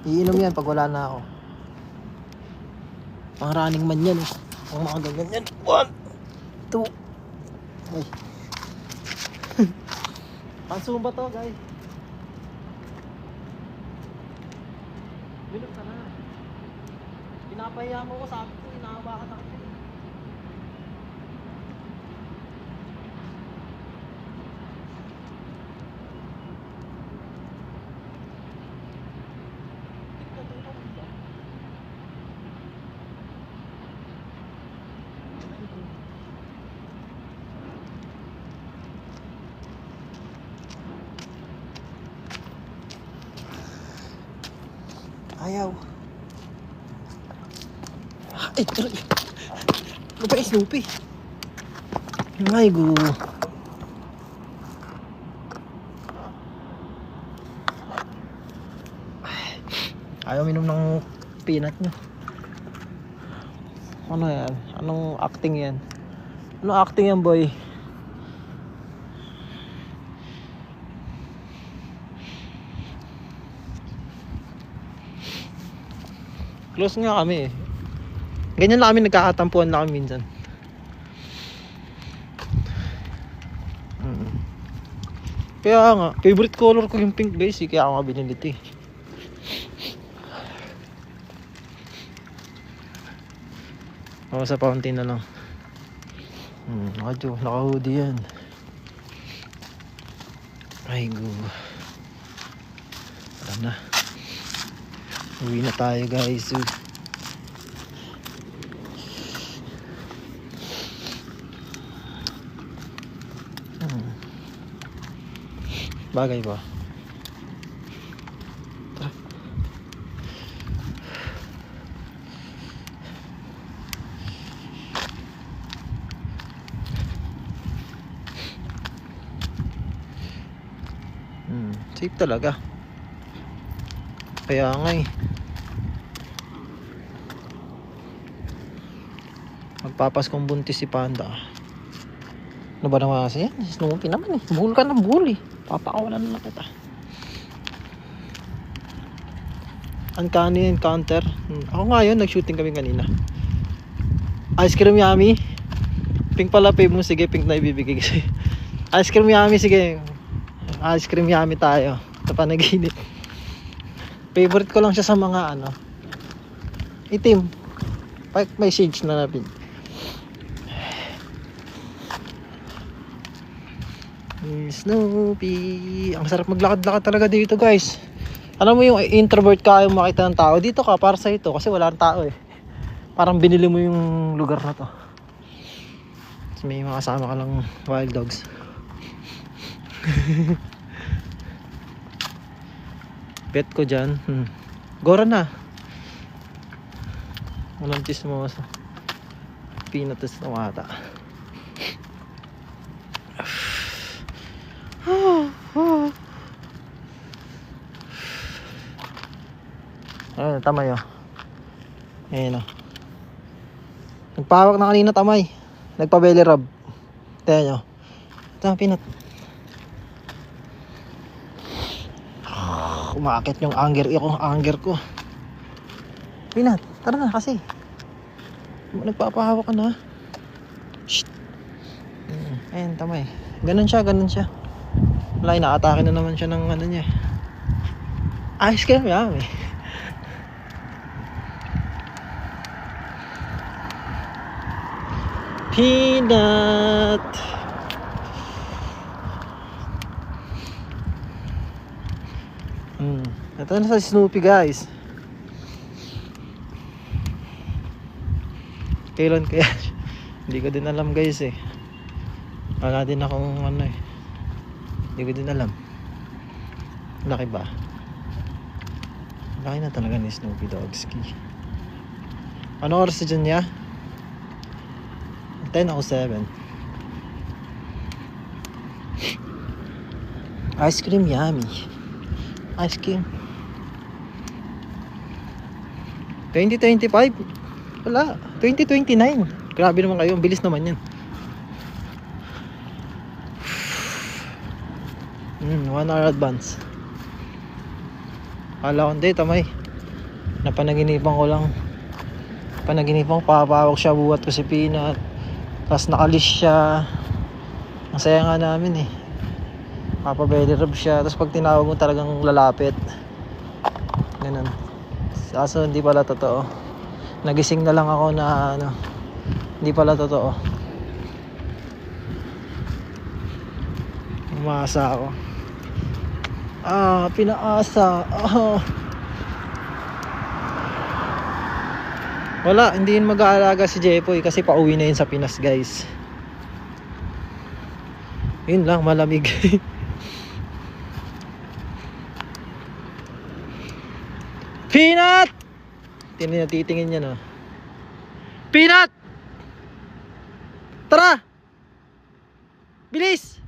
Iinom yan pag wala na ako. Pang running man yan eh. Ang mga ganyan yan. 1, 2. Ay. Pang Zumba to guys. Minum ka na. Pinapahiya mo ko, sabi ko, inahawakan ako. Ayaw. Ay, tuloy. Ano ba Snoopy? Ay, go. Ayaw minom ng peanut nyo. Ano yan? Anong acting yan? Anong acting yan, boy? Close nga kami eh. Ganyan lang kami, nagkakatampuan na kami minsan. Kaya nga, favorite color ko yung pink base eh. Kaya ako nga binili ito eh. Ako sa fountain na lang. Naka-hoodie yan. Ay go. Tara na. Uwi na tayo guys. Bagay ba? Tara. Safe talaga. Kaya nga eh. Magpapaskong buntis si Panda. Ano ba naman kasi yan? Snoopy naman eh. Buhol ka ng buhol eh. Papakawalan na kita. Uncanny encounter. Ako nga yun, nag-shooting kami kanina. Ice cream yummy. Pink pala fave mo. Sige, pink na ibibigay kasi. Ice cream yummy, sige. Ice cream yummy tayo. Sa panaginip. Favorite ko lang siya sa mga ano. Itim. May shades na napin. Snoopy. Ang sarap maglakad-lakad talaga dito guys. Alam mo yung introvert ka yung makita ng tao. Dito ka para sa ito kasi wala nang tao eh. Parang binili mo yung lugar na to. Tapos may mga kasama ka lang wild dogs. Pet ko dyan. Gora na. Walang chismosa. Pinatas na mata. Ayun, tamay oh. Ayun oh. Nagpawak na kanina tamay. Nagpa-belly rub. Tingnan nyo. Ito, pinat. Umakit yung anger ko. Pinat, tara na kasi. Nagpapahawak ka na. Shh. Ayun, tamay. Ganun siya. Wala, inaatake na naman siya ng ano niya. Ice cream yummy. Peanut. Ito na sa Snoopy guys. Kailan kaya? Hindi ko din alam guys eh. Wala din akong ano eh. Hindi ko din alam. Laki ba? Laki na talaga ni Snoopy Dogski. Ano oras na dyan niya? 10:07. Ice cream yummy. Ice cream 2025? Wala, 2029. Grabe naman kayo, ang bilis naman yan. 1 hour advance. Kala ko hindi, tamay. Napanaginipan ko lang. Panaginipan ko, papawag siya, buhat ko si Peanut. Tapos nakalis siya. Ang saya nga namin eh. Papa-belly rub siya. Tapos pag tinawag mo talagang lalapit. Ganun. Kaso hindi pala totoo. Nagising na lang ako na ano, hindi pala totoo. Umasa ako. Pinaasa. Wala, hindi yun mag-aalaga si Jepoy kasi pauwi na yun sa Pinas guys. Yun lang, malamig. Peanut! Titingin niya no. Peanut! Tara! Bilis!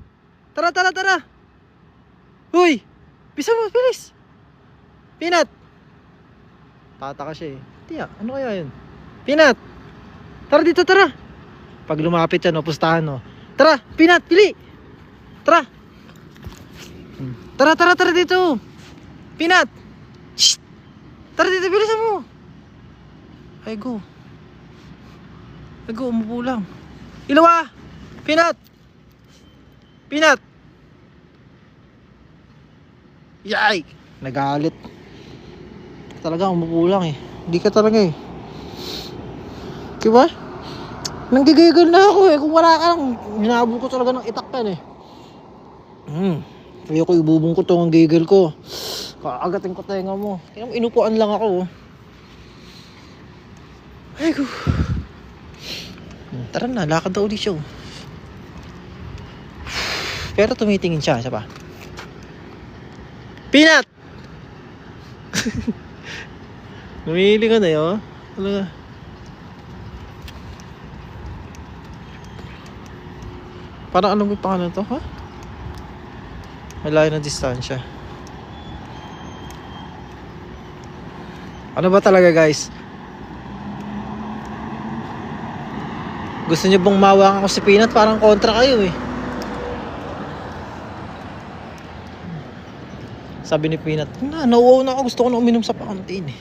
Tara! Uy! Bisa mo, bilis! Peanut! Tataka siya eh. Tiya, ano kaya yun? Peanut! Tara dito, tara! Pag lumapit siya, no, pustahan, no. Tara! Peanut, pili! Tara! Tara dito! Peanut! Shh! Tara dito, bilisan mo! Ay, go. Umupo lang. Ilawa! Peanut! Yay! Nagalit. Talaga, umupo lang eh. Hindi ka talaga eh. Diba? Nanggigigil na ako eh. Kung wala ka lang, hinabol ko talaga ng itakpan eh. Kaya ko ibubong ko itong gigil ko. Kaagatin ko tenga mo. Kaya mo, inupuan lang ako. Ay ko. Tara na, lakad na ulit siya. Pero tumitingin siya pa. Peanut! Lumili ka na yun. Talaga. Parang anong pangalan to, ha? Malayo na distansya. Ano ba talaga guys? Gusto niyo bang mawakan ako si Peanut? Parang kontra kayo eh. Sabi ni Peanut, nauuhaw na ako. Gusto ko na uminom sa fountain eh.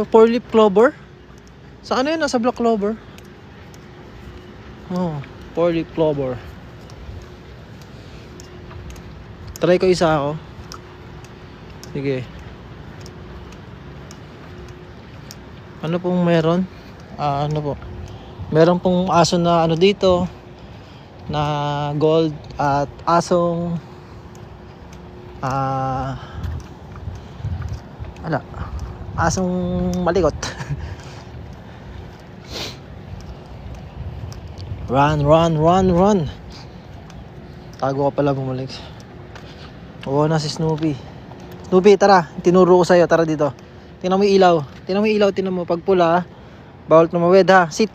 Four-leaf clover? Sa ano yun? Nasa black clover? Oh, four-leaf clover. Try ko isa ako. Sige. Ano pong meron? Ano po? Meron pong aso na ano dito na gold at asong asong malikot. Run. Tago ka pala bumalik. Oo na si Snoopy. Snoopy, tara. Tinuro ko sa'yo. Tara dito. Tingnan mo yung ilaw. Tingnan mo. Pag pula, bawal tumawid ha. Sit.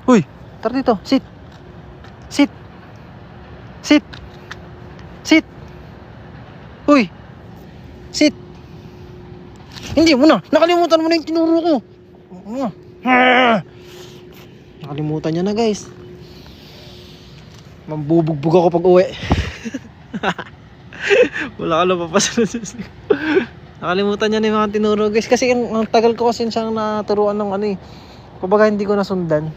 Uy, tara dito. Sit. Uy. Sit. Hindi mo na. Nakalimutan mo na yung tinuro ko. Nakalimutan niya na guys. Mambubugbog ako pag uwi. Wala ka lang papasunod. Nakalimutan niya na yung mga tinuro guys. Kasi ang tagal ko kasi siyang naturuan ng ano eh. Kumbaga hindi ko nasundan.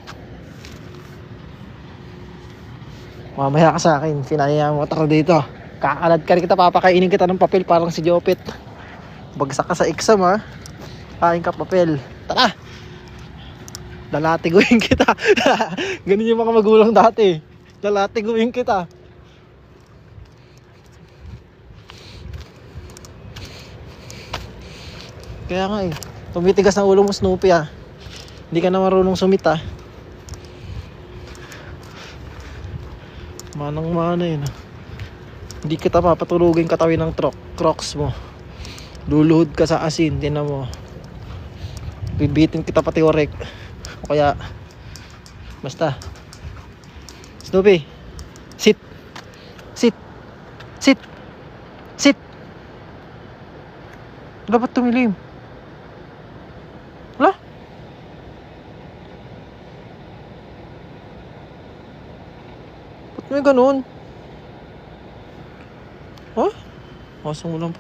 Mamaya ka sa akin. Pinaya mo tara dito. Kakalad ka rin kita. Papakainin kita ng papel parang si Jopit. Bagsak ka sa exam ha. Kain ka papel. Tara. Lalatiguin kita. Ganun yung mga magulang dati. Lalatiguin kita. Kaya nga eh. Tumitigas na ulo mo Snoopy ah. Hindi ka na marunong sumita. Manang-mana yun ah. Hindi kita papatulugin katawin ng crocs mo. Luluhod ka sa asin. Tinan mo. Bibitin kita pati orek. O kaya basta Snoopy, sit. Dapat tumilim. Wala. Ba't may ganun? Asang ulang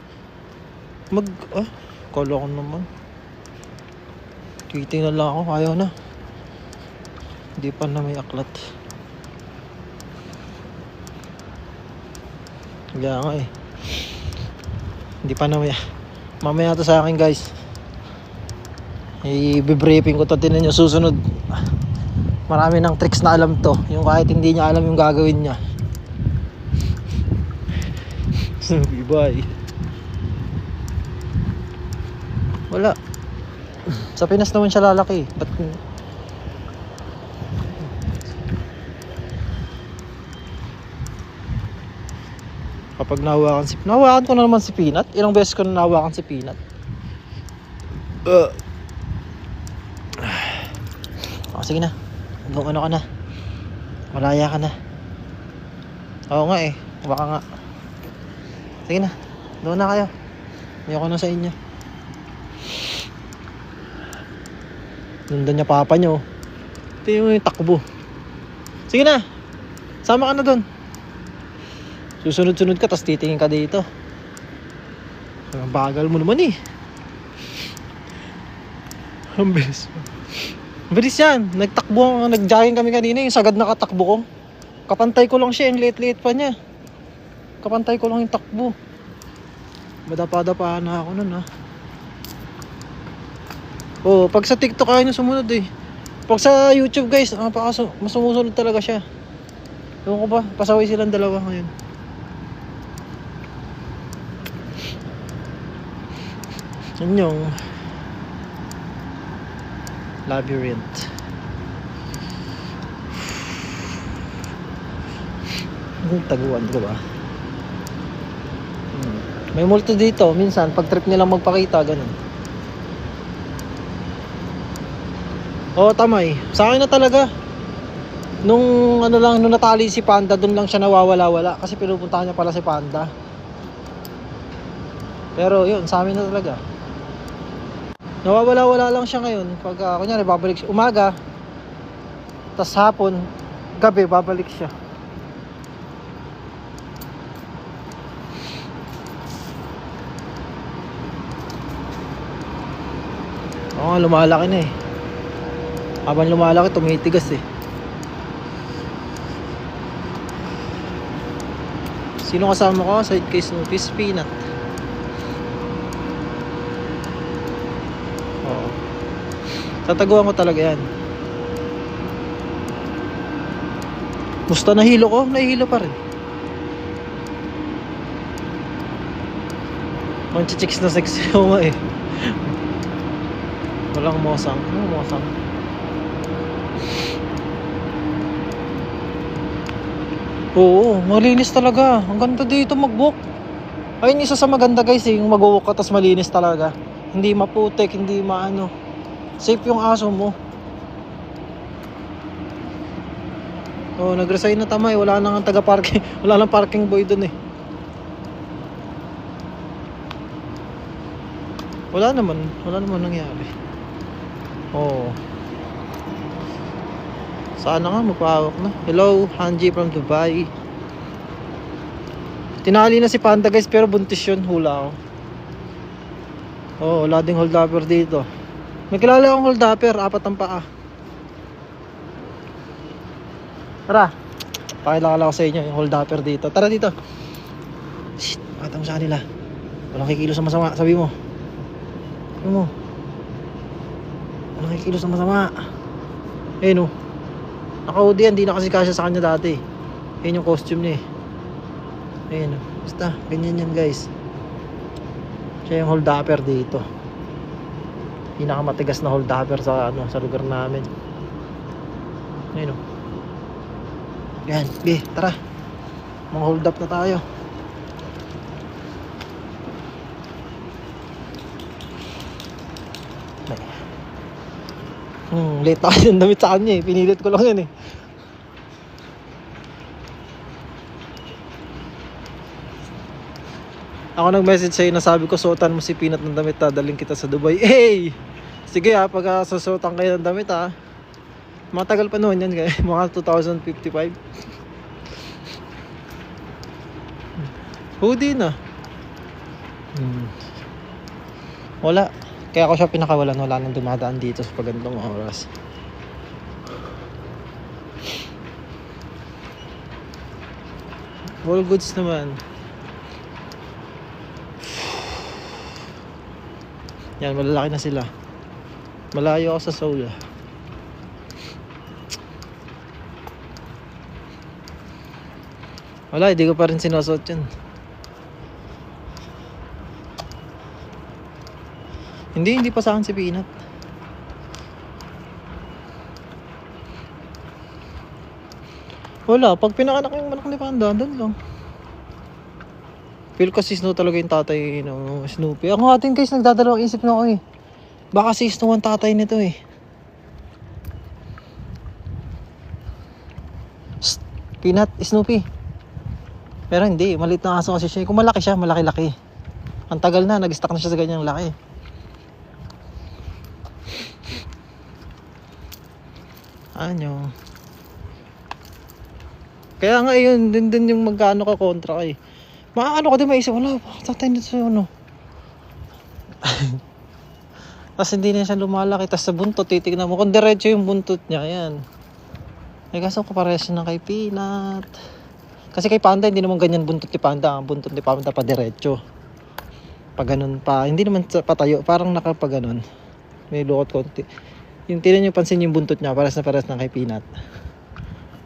kala ko naman. Titingnan lang ako, ayaw na. Hindi pa na may aklat. Kaya nga eh. Hindi pa na may. Mamaya to sa akin guys. I-briefing ko to. Tinan nyo susunod. Marami ng tricks na alam to. Yung kahit hindi niya alam yung gagawin niya. Bye. Wala. Sa Pinas naman siya lalaki. Ba't kapag nahawakan ko na naman si Peanut. Ilang beses ko na nahawakan si Peanut. Sige na. Hanggang ano ka na. Malaya ka na. Oo nga eh. Baka nga. Sige na. Doon na kayo. Ayoko na sa inyo. Nandun niya papa nyo. Ito yung takbo. Sige na. Sama ka na doon. Susunod-sunod ka, tapos titingin ka dito. Ang bagal mo naman eh. Ang bilis. Ang bilis yan. Nag-jogging kami kanina. Yung sagad na katakbo ko. Kapantay ko lang siya. Yung liit-liit pa niya. Kapantay ko lang yung takbo. Madapa-dapa na ako nun ha. Oh, pag sa TikTok ayaw nyo sumunod eh. Pag sa YouTube guys, mas sumusunod talaga siya. Ewan ko ba, pasaway silang dalawa ngayon. Yan yung labyrinth. Ang taguan ko ba? May multo dito, minsan pag trip nilang magpakita, ganun. Oo, tama eh. Sa akin na talaga. Nung ano lang, nung natali si Panda, dun lang siya nawawala-wala kasi pinupuntahan niya pala si Panda. Pero yun, sa amin na talaga. Nawawala-wala lang siya ngayon. Pag kunyari babalik siya umaga, tas hapon, gabi babalik siya. Oo, lumalaki na eh. Habang lumalaki, tumitigas eh. Sino kasama ko? Side kay Snoopy, Peanut. Oo. Tataguan ko talaga yan. Musta nahilo ko? Nahilo pa rin. Manchichicks na sexy ako nga eh. Walang mosang. Ano mosang? Oo, malinis talaga. Ang ganda dito mag-walk. Ayun, isa sa maganda guys eh, yung mag-walk ka tas malinis talaga. Hindi maputik, hindi maano. Safe yung aso mo. Oh, nag-resign na Tamay. Wala nang taga-parking. Wala nang parking boy dun eh. Wala naman nangyari. Oh. Sana nga magpahawak na. Hello, Hanji from Dubai. Tinali na si Panda guys, pero buntis yun. Hula ako. Oh, wala ding holdupper dito. May kilala akong holdupper, 4 ang paa. Tara, pakilala ko sa inyo yung holdupper dito. Tara dito. Shit, pakita mo sa kanila. Walang kikilos sa masama, sabi mo. Sabi mo. Walang kikilos sa masama. Eh no. Naka-hoodie yan, di na kasi kasya sa kanya dati. Yan yung costume niya eh. Ayun, basta, ganyan yan guys. Siya yung holdupper dito. Pinakamatigas na holdupper sa sa lugar namin. Ayun o. Yan, tara. Mga hold up na tayo. Late na kasi yung damit sa kanya eh. Pinilit ko lang yan eh. Ako nag-message sa'yo na sabi ko suotan mo si Peanut ng damit ha, daling kita sa Dubai. Hey! Sige ha, pag susuotan kayo ng damit ha. Matagal pa noon yan kaya mga 2055. Hoodie na. Wala. Kaya ako siya pinakawalan, wala nang dumadaan dito sa pagandang oras. All goods naman. Yan, malalaki na sila. Malayo ako sa Seoul. Wala, hindi ko pa rin sinusuot yun. Hindi pa sa akin si Peanut. Wala, pag pinakanak yung manok ni Panda, doon lang. Feel ko si Snow talaga yung tatay ng Snoopy. Ako atin guys, nagdadalawang isip na ako eh. Baka si Snow ang tatay nito eh. Shh, Peanut, Snoopy. Pero hindi, maliit na aso kasi siya. Kung malaki siya, malaki-laki. Ang tagal na, nag-stuck na siya sa ganyang laki. Ano? Kaya nga yun, din yung magkano ka kontra kay. Maano ko din maisip, wala, tatay nito sa ano. Tapos hindi na siya lumalaki, tapos sa buntot, titignan mo. Kung diretso yung buntot niya, yan. Eh kaso kaparehas siya ng kay Peanut. Kasi kay Panda, hindi naman ganyan buntot ni Panda. Ang buntot ni Panda pa diretso. Pag ganun pa, hindi naman patayo, parang nakapag ganun. May lukot konti. Yung tinan nyo, pansin yung buntot niya, pares na pares ng kay Peanut.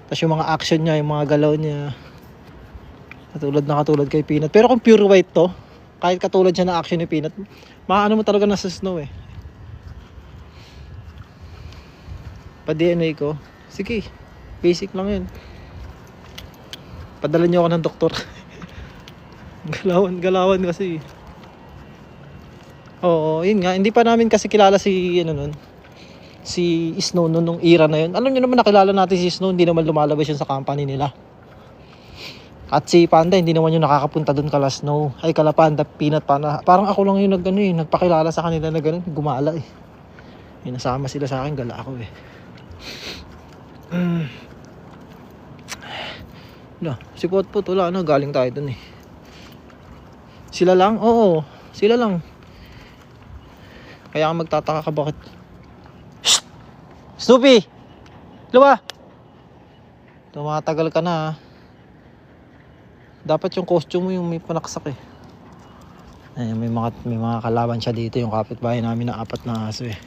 Tapos yung mga action niya, yung mga galaw niya, katulad kay Peanut. Pero kung pure white to, kahit katulad siya ng action ni Peanut, maano mo talaga nasa Snow eh. Pa-DNA ko, sige, basic lang yun. Padala niyo ako ng doktor. Galawan kasi. Oo, yun nga, hindi pa namin kasi kilala si ano nun. si Snow nung era na yun. Alam niyo naman, nakilala natin si Snow, hindi naman lumalabas yun sa company nila. At si Panda, hindi naman yung nakakapunta doon kala Snow. Ay, kala Panda, Peanut, parang ako lang yung nagpakilala sa kanila na gano'n, gumala eh. Yung nasama sila sa akin, gala ako eh. No, si Potpot, wala na, galing tayo doon eh. Sila lang? Oo, sila lang. Kaya ka magtataka ka bakit. Shh! Snoopy! Luwa! Tumatagal ka na ha. Dapat yung costume mo yung may panaksak eh. Ay, may mga kalaban siya dito, yung kapitbahay namin na 4 na aso eh.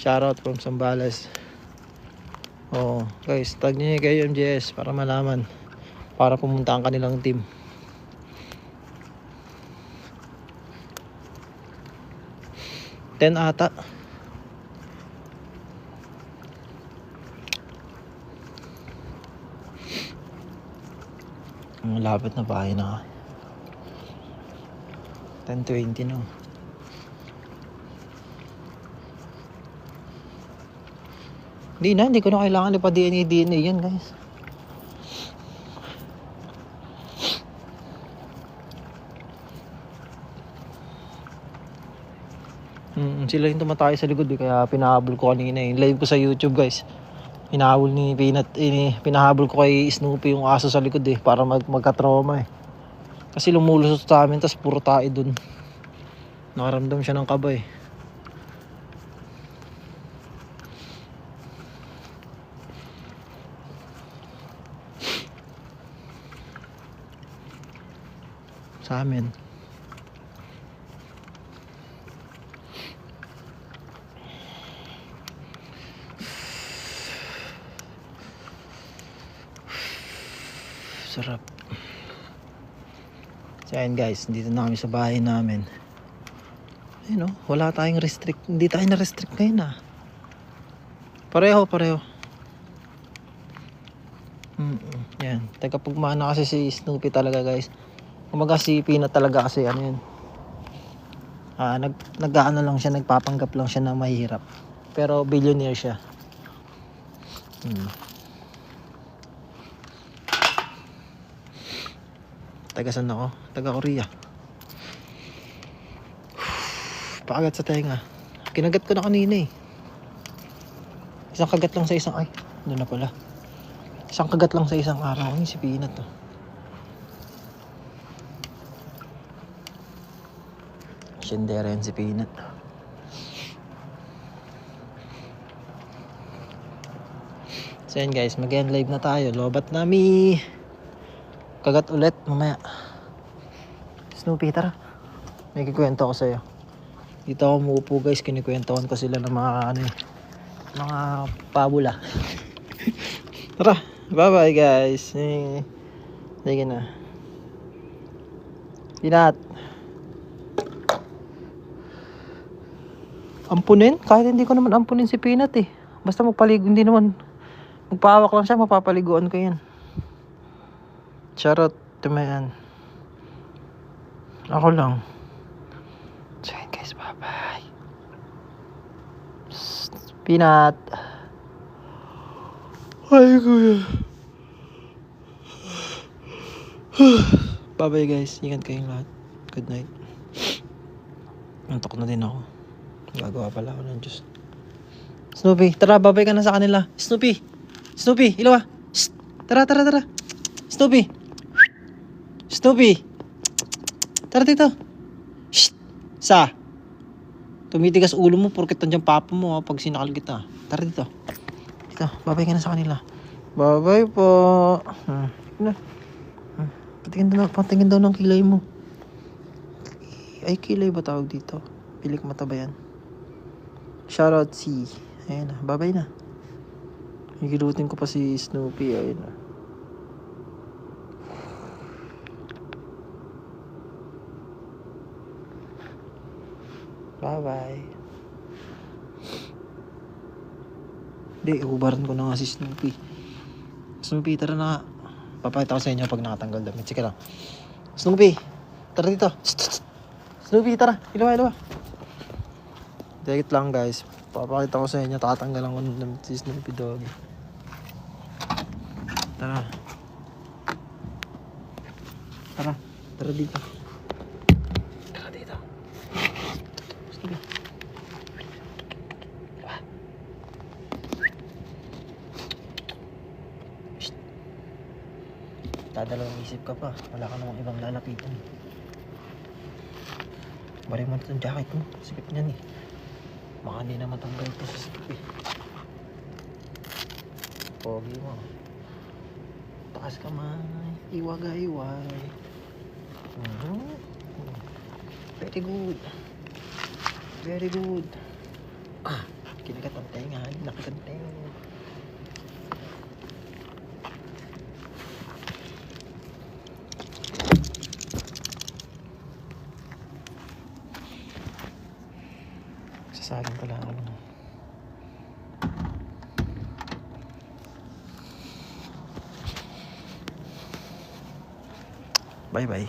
Shoutout from Zambales. Oh, guys, tag niyo kayo MJS para malaman. Para pumunta ang kanilang team. Ten ata. Ang lapit na bahay na. 10:20 no. Hindi ko na kailangan ipa-DNA yan guys. Sila yung tumatay sa likod eh, kaya pinahabol ko kanina eh. Live ko sa YouTube guys. Pinahabol ni Peanut, pinahabol ko kay Snoopy yung aso sa likod eh, para magka-trauma eh. Kasi lumulusot sa amin, tas puro tae dun. Nakaramdam siya ng kaba eh. Sa amin. Sarap. So ayan guys, dito na kami sa bahay namin. Ayun oh, wala tayong restrict. Hindi tayo na-restrict ngayon ah. Pareho. Yan. Tagapagmana kasi si Snoopy talaga guys. Kumaga si Peanut talaga kasi ano yun. Nag-ano lang siya, nagpapanggap lang siya na mahirap. Pero billionaire siya. Taga saan ako? Taga Korea. Pakagat sa tenga. Kinagat ko na kanina eh. Isang kagat lang sa isang... Ay, doon na pala. Isang kagat lang sa isang araw. Ay, si Peanut to. Sindera yan si Peanut. So yan guys, mag-end live na tayo. Lobat nami. Kagat ulit mamaya. Snoopy, tara. May kikwento ako sa'yo. Dito ako muupo guys, kinikwentohan ko sila ng mga mga pabula. Tara, bye bye guys. Sige na. Peanut. Ampunin? Kahit hindi ko naman ampunin si Peanut eh. Basta magpaligo, hindi naman. Magpahawak lang siya, mapapaliguan ko yan. Charot, tumayan. Ako lang. So yun guys, bye bye. Peanut. Ay kuya. Bye bye guys, ingat kayong lahat. Good night. Antok na din ako. Gagawa pala ako ng Diyos. Snoopy, tara, babay ka na sa kanila. Snoopy, ilaw ah. Tara. Snoopy. Tara dito. Shh. Tumitigas ulo mo porket nandiyan papa mo ha, pag sinakal kita. Tara dito. Babay ka na sa kanila. Babay po. Patingin daw ng kilay mo. Ay, kilay ba tawag dito? Pilik mata ba yan? Shoutout si... Ayun na, babay na. Higilutin ko pa si Snoopy. Ayun na. Bye-bye. Hindi, ubaran ko na nga si Snoopy. Snoopy, tara na. Papakita ko sa inyo pag nakatanggal damit. Sige lang. Snoopy, tara dito. Snoopy, tara. Ilawa. Take it lang guys. Papakita ko sa inyo. Tatanggalan ko ng si Snoopy Doggy. Tara. Tara. Tara dito. Tara dito. Snoopy. Shh. Dadalawang isip ka pa. Wala ka namang ibang lalapitan. Bari mo itong jacket mo. Sikip niyan eh. Baka hindi na matanggal ito sa sikip eh. Pogi mo. Takas kamay. Iwagay-iway. Very good. Very good. Kinikat ang tenga. Nakikat ang tenga. Sasagin ko lang ano. Bye bye.